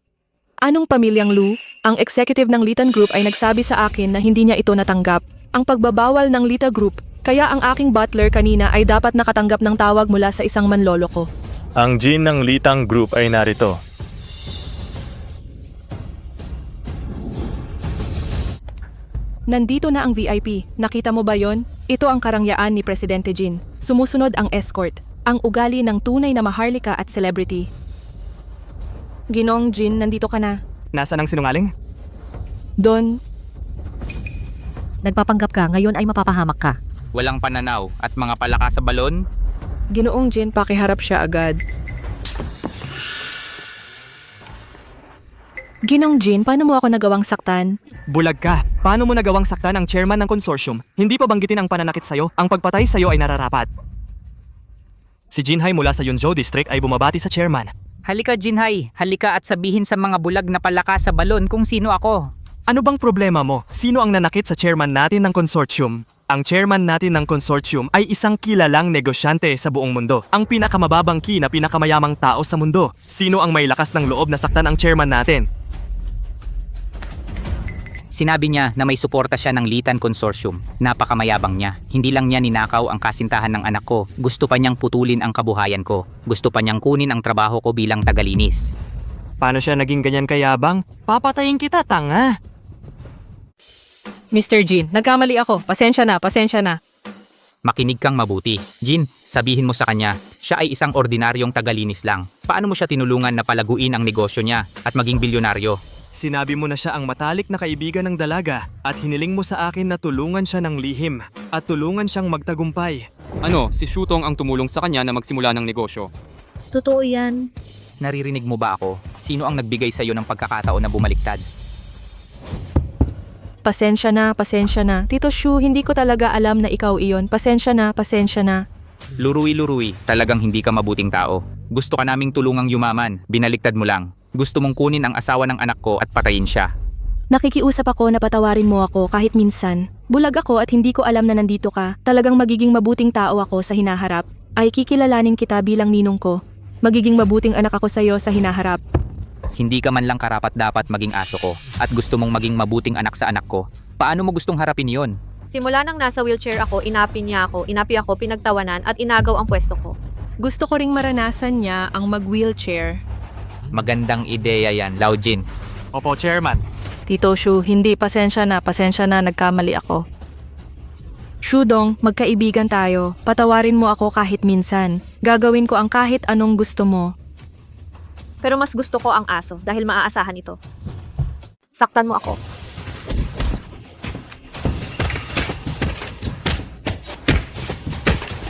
Anong pamilyang Lu? Ang executive ng Litan Group ay nagsabi sa akin na hindi niya ito natanggap. Ang pagbabawal ng Lita Group, kaya ang aking butler kanina ay dapat nakatanggap ng tawag mula sa isang manloloko. Ang gene ng Litang Group ay narito. Nandito na ang VIP. Nakita mo ba yon? Ito ang karangyaan ni Presidente Jin. Sumusunod ang escort. Ang ugali ng tunay na maharlika at celebrity. Ginong Jin, nandito ka na. Nasaan ang sinungaling? Don, Nagpapanggap ka, ngayon ay mapapahamak ka. Walang pananaw at mga palaka sa balon? Ginoong Jin, pakiharap siya agad. Ginong Jin, paano mo ako nagawang saktan? Bulag ka. Paano mo nagawang saktan ang chairman ng consortium? Hindi pa banggitin ang pananakit sa'yo. Ang pagpatay sa'yo ay nararapat. Si Jinhai mula sa Yunzhou District ay bumabati sa chairman. Halika Jinhai, halika at sabihin sa mga bulag na palaka sa balon kung sino ako. Ano bang problema mo? Sino ang nanakit sa chairman natin ng consortium? Ang chairman natin ng consortium ay isang kilalang negosyante sa buong mundo. Ang pinakamababang na pinakamayamang tao sa mundo. Sino ang may lakas ng loob na saktan ang chairman natin? Sinabi niya na may suporta siya ng Litan Consortium. Napakamayabang niya. Hindi lang niya ninakaw ang kasintahan ng anak ko. Gusto pa niyang putulin ang kabuhayan ko. Gusto pa niyang kunin ang trabaho ko bilang tagalinis. Paano siya naging ganyan kayabang? Papatayin kita, tanga! Mr. Jin, nagkamali ako. Pasensya na, pasensya na. Makinig kang mabuti. Jin, sabihin mo sa kanya, siya ay isang ordinaryong tagalinis lang. Paano mo siya tinulungan na palaguin ang negosyo niya at maging bilyonaryo? Sinabi mo na siya ang matalik na kaibigan ng dalaga at hiniling mo sa akin na tulungan siya ng lihim at tulungan siyang magtagumpay. Ano, si Shutong ang tumulong sa kanya na magsimula ng negosyo. Totoo yan. Naririnig mo ba ako? Sino ang nagbigay sa iyo ng pagkakataon na bumaliktad? Pasensya na, pasensya na. Tito Shu, hindi ko talaga alam na ikaw iyon. Pasensya na, pasensya na. Luruwi-luruwi, talagang hindi ka mabuting tao. Gusto ka naming tulungang yumaman, binaliktad mo lang. Gusto mong kunin ang asawa ng anak ko at patayin siya. Nakikiusap ako na patawarin mo ako kahit minsan. Bulag ako at hindi ko alam na nandito ka. Talagang magiging mabuting tao ako sa hinaharap. Ay kikilalanin kita bilang ninong ko. Magiging mabuting anak ako sa iyo sa hinaharap. Hindi ka man lang karapat-dapat maging aso ko at gusto mong maging mabuting anak sa anak ko. Paano mo gustong harapin yon? Simula nang nasa wheelchair ako, inapi ako, pinagtawanan at inagaw ang pwesto ko. Gusto ko ring maranasan niya ang mag-wheelchair. Magandang ideya yan, Laojin. Opo, chairman. Tito Shu, hindi, pasensya na, nagkamali ako. Shudong, magkaibigan tayo. Patawarin mo ako kahit minsan. Gagawin ko ang kahit anong gusto mo. Pero mas gusto ko ang aso dahil maaasahan ito. Saktan mo ako.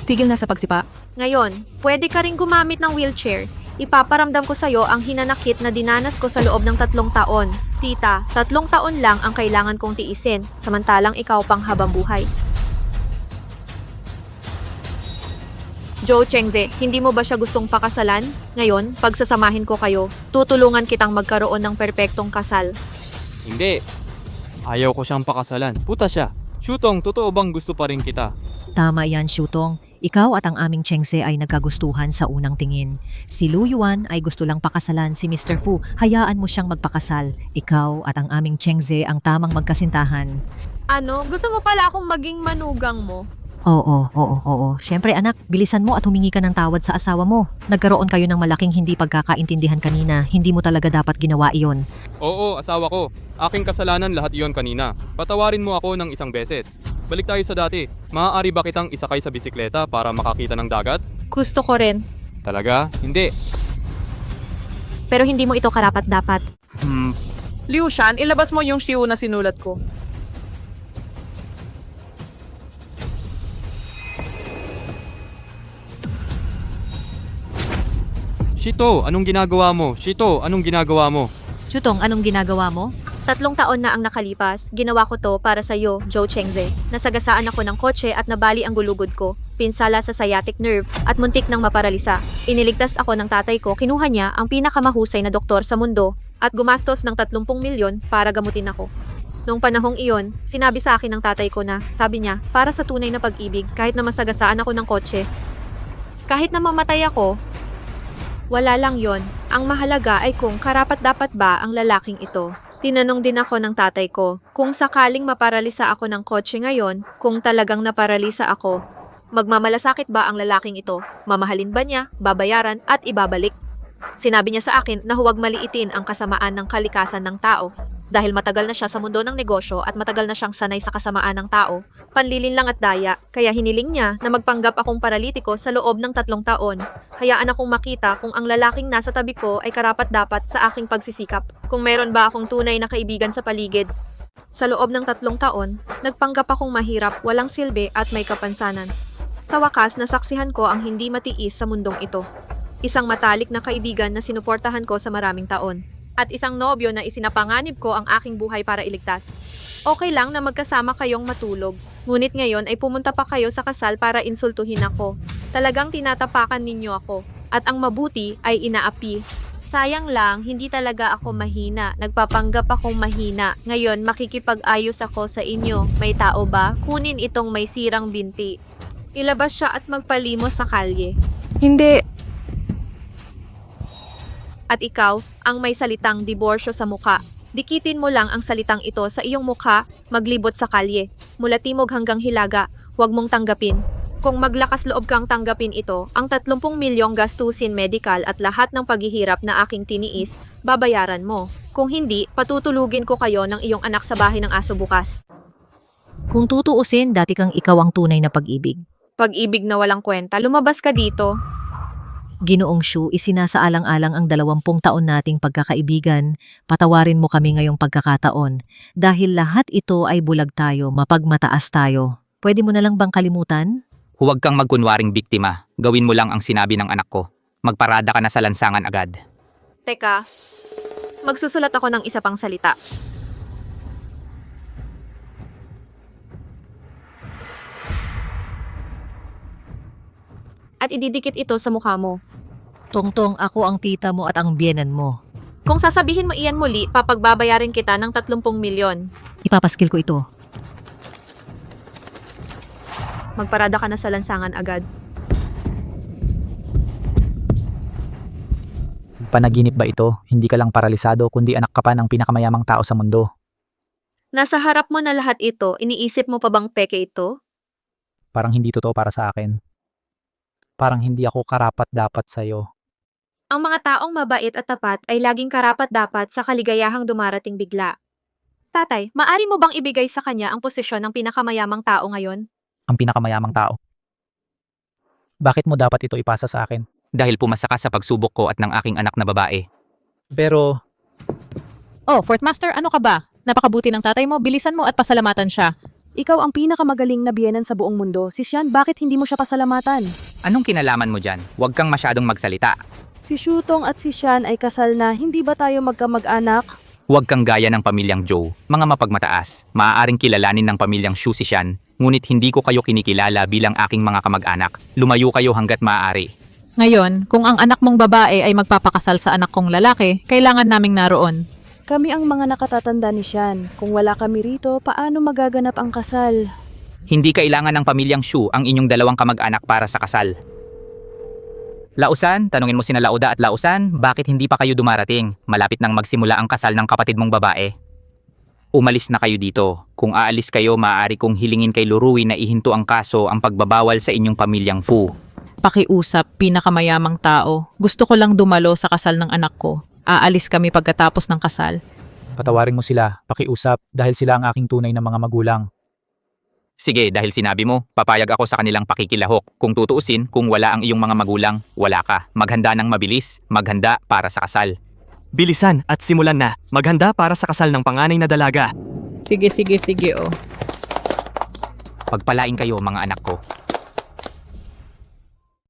Tigil na sa pagsipa. Ngayon, pwede ka ring gumamit ng wheelchair. Ipaparamdam ko sa'yo ang hinanakit na dinanas ko sa loob ng 3 taon. Tita, 3 taon lang ang kailangan kong tiisin, samantalang ikaw pang habang buhay. Joe Chengze, hindi mo ba siya gustong pakasalan? Ngayon, pagsasamahin ko kayo, tutulungan kitang magkaroon ng perpektong kasal. Hindi. Ayaw ko siyang pakasalan. Puta siya. Shutong, totoo bang gusto pa rin kita? Tama yan, Shutong. Ikaw at ang aming Chengse ay nagkagustuhan sa unang tingin. Si Lu Yuan ay gusto lang pakasalan si Mr. Fu. Hayaan mo siyang magpakasal. Ikaw at ang aming Chengse ang tamang magkasintahan. Ano? Gusto mo pala akong maging manugang mo? Oo. Siyempre anak, bilisan mo at humingi ka ng tawad sa asawa mo. Nagkaroon kayo ng malaking hindi pagkakaintindihan kanina. Hindi mo talaga dapat ginawa iyon. Oo, asawa ko. Aking kasalanan lahat iyon kanina. Patawarin mo ako ng isang beses. Balik tayo sa dati. Maaari ba kitang isakay sa bisikleta para makakita ng dagat? Gusto ko rin. Talaga? Hindi. Pero hindi mo ito karapat-dapat. Liu Shan, ilabas mo yung shiu na sinulat ko. Shito, anong ginagawa mo? Shito, anong ginagawa mo? Shutong, anong ginagawa mo? 3 taon na ang nakalipas, ginawa ko to para sa'yo, Joe Chengze. Nasagasaan ako ng kotse at nabali ang gulugod ko, pinsala sa sciatic nerve at muntik nang maparalisa. Iniligtas ako ng tatay ko, kinuha niya ang pinakamahusay na doktor sa mundo at gumastos ng 30 milyon para gamutin ako. Noong panahong iyon, sinabi sa akin ng tatay ko na, sabi niya, para sa tunay na pag-ibig kahit na masagasaan ako ng kotse. Kahit na mamatay ako, wala lang yon. Ang mahalaga ay kung karapat-dapat ba ang lalaking ito. Tinanong din ako ng tatay ko, kung sakaling maparalisa ako ng kotse ngayon, kung talagang naparalisa ako, magmamalasakit ba ang lalaking ito? Mamahalin ba niya, babayaran at ibabalik? Sinabi niya sa akin na huwag maliitin ang kasamaan ng kalikasan ng tao. Dahil matagal na siya sa mundo ng negosyo at matagal na siyang sanay sa kasamaan ng tao, panlilinlang at daya, kaya hiniling niya na magpanggap akong paralitiko sa loob ng 3 taon. Hayaan akong makita kung ang lalaking nasa tabi ko ay karapat-dapat sa aking pagsisikap. Kung meron ba akong tunay na kaibigan sa paligid. Sa loob ng 3 taon, nagpanggap akong mahirap, walang silbi at may kapansanan. Sa wakas, nasaksihan ko ang hindi matiis sa mundong ito. Isang matalik na kaibigan na sinuportahan ko sa maraming taon. At isang nobyo na isinapanganib ko ang aking buhay para iligtas. Okay lang na magkasama kayong matulog. Ngunit ngayon ay pumunta pa kayo sa kasal para insultuhin ako. Talagang tinatapakan ninyo ako. At ang mabuti ay inaapi. Sayang lang, hindi talaga ako mahina. Nagpapanggap akong mahina. Ngayon, makikipag-ayos ako sa inyo. May tao ba? Kunin itong may sirang binti. Ilabas siya at magpalimos sa kalye. Hindi. At ikaw, ang may salitang diborsyo sa muka. Dikitin mo lang ang salitang ito sa iyong mukha, maglibot sa kalye. Mula timog hanggang hilaga, huwag mong tanggapin. Kung maglakas loob kang tanggapin ito, ang 30 milyong gastusin medical at lahat ng paghihirap na aking tiniis, babayaran mo. Kung hindi, patutulugin ko kayo ng iyong anak sa bahay ng aso bukas. Kung tutuusin, dati kang ikaw ang tunay na pag-ibig. Pag-ibig na walang kwenta, lumabas ka dito. Ginoong Shu, isinasaalang-alang ang 20 taon nating pagkakaibigan. Patawarin mo kami ngayong pagkakataon. Dahil lahat ito ay bulag tayo, mapagmataas tayo. Pwede mo na lang bang kalimutan? Huwag kang magkunwaring biktima. Gawin mo lang ang sinabi ng anak ko. Magparada ka na sa lansangan agad. Teka, magsusulat ako ng isa pang salita. At ididikit ito sa mukha mo. Tongtong, ako ang tita mo at ang biyenan mo. Kung sasabihin mo iyan muli, papagbabayarin kita ng 30 milyon. Ipapaskil ko ito. Magparada ka na sa lansangan agad. Panaginip ba ito? Hindi ka lang paralisado, kundi anak ka pa ng pinakamayamang tao sa mundo. Nasa harap mo na lahat ito, iniisip mo pa bang peke ito? Parang hindi totoo para sa akin. Parang hindi ako karapat-dapat sa'yo. Ang mga taong mabait at tapat ay laging karapat-dapat sa kaligayahang dumarating bigla. Tatay, maari mo bang ibigay sa kanya ang posisyon ng pinakamayamang tao ngayon? Ang pinakamayamang tao. Bakit mo dapat ito ipasa sa akin? Dahil pumasa ka sa pagsubok ko at ng aking anak na babae. Pero, Oh, Fourth Master, ano ka ba? Napakabuti ng tatay mo, bilisan mo at pasalamatan siya. Ikaw ang pinakamagaling na biyenan sa buong mundo. Si Xian, bakit hindi mo siya pasalamatan? Anong kinalaman mo dyan? Huwag kang masyadong magsalita. Si Shutong at si Xian ay kasal na, hindi ba tayo magkamag-anak? Huwag kang gaya ng pamilyang Zhou, mga mapagmataas. Maaaring kilalanin ng pamilyang Xu si Xian, ngunit hindi ko kayo kinikilala bilang aking mga kamag-anak. Lumayo kayo hanggat maaari. Ngayon, kung ang anak mong babae ay magpapakasal sa anak kong lalaki, kailangan naming naroon. Kami ang mga nakatatanda ni Xian. Kung wala kami rito, paano magaganap ang kasal? Hindi kailangan ng pamilyang Xu ang inyong 2 kamag-anak para sa kasal. Lausan, tanungin mo sina Lauda at Lausan, bakit hindi pa kayo dumarating? Malapit nang magsimula ang kasal ng kapatid mong babae. Umalis na kayo dito. Kung aalis kayo, maaari kong hilingin kay Lurui na ihinto ang kaso ang pagbabawal sa inyong pamilyang Fu. Pakiusap, pinakamayamang tao. Gusto ko lang dumalo sa kasal ng anak ko. Aalis kami pagkatapos ng kasal. patawarin mo sila, pakiusap, dahil sila ang aking tunay na mga magulang. Sige, dahil sinabi mo, papayag ako sa kanilang pakikilahok. Kung tutuusin, kung wala ang iyong mga magulang, wala ka. Maghanda ng mabilis, maghanda para sa kasal. Bilisan at simulan na. Maghanda para sa kasal ng panganay na dalaga. Sige, oh. Pagpalain kayo mga anak ko.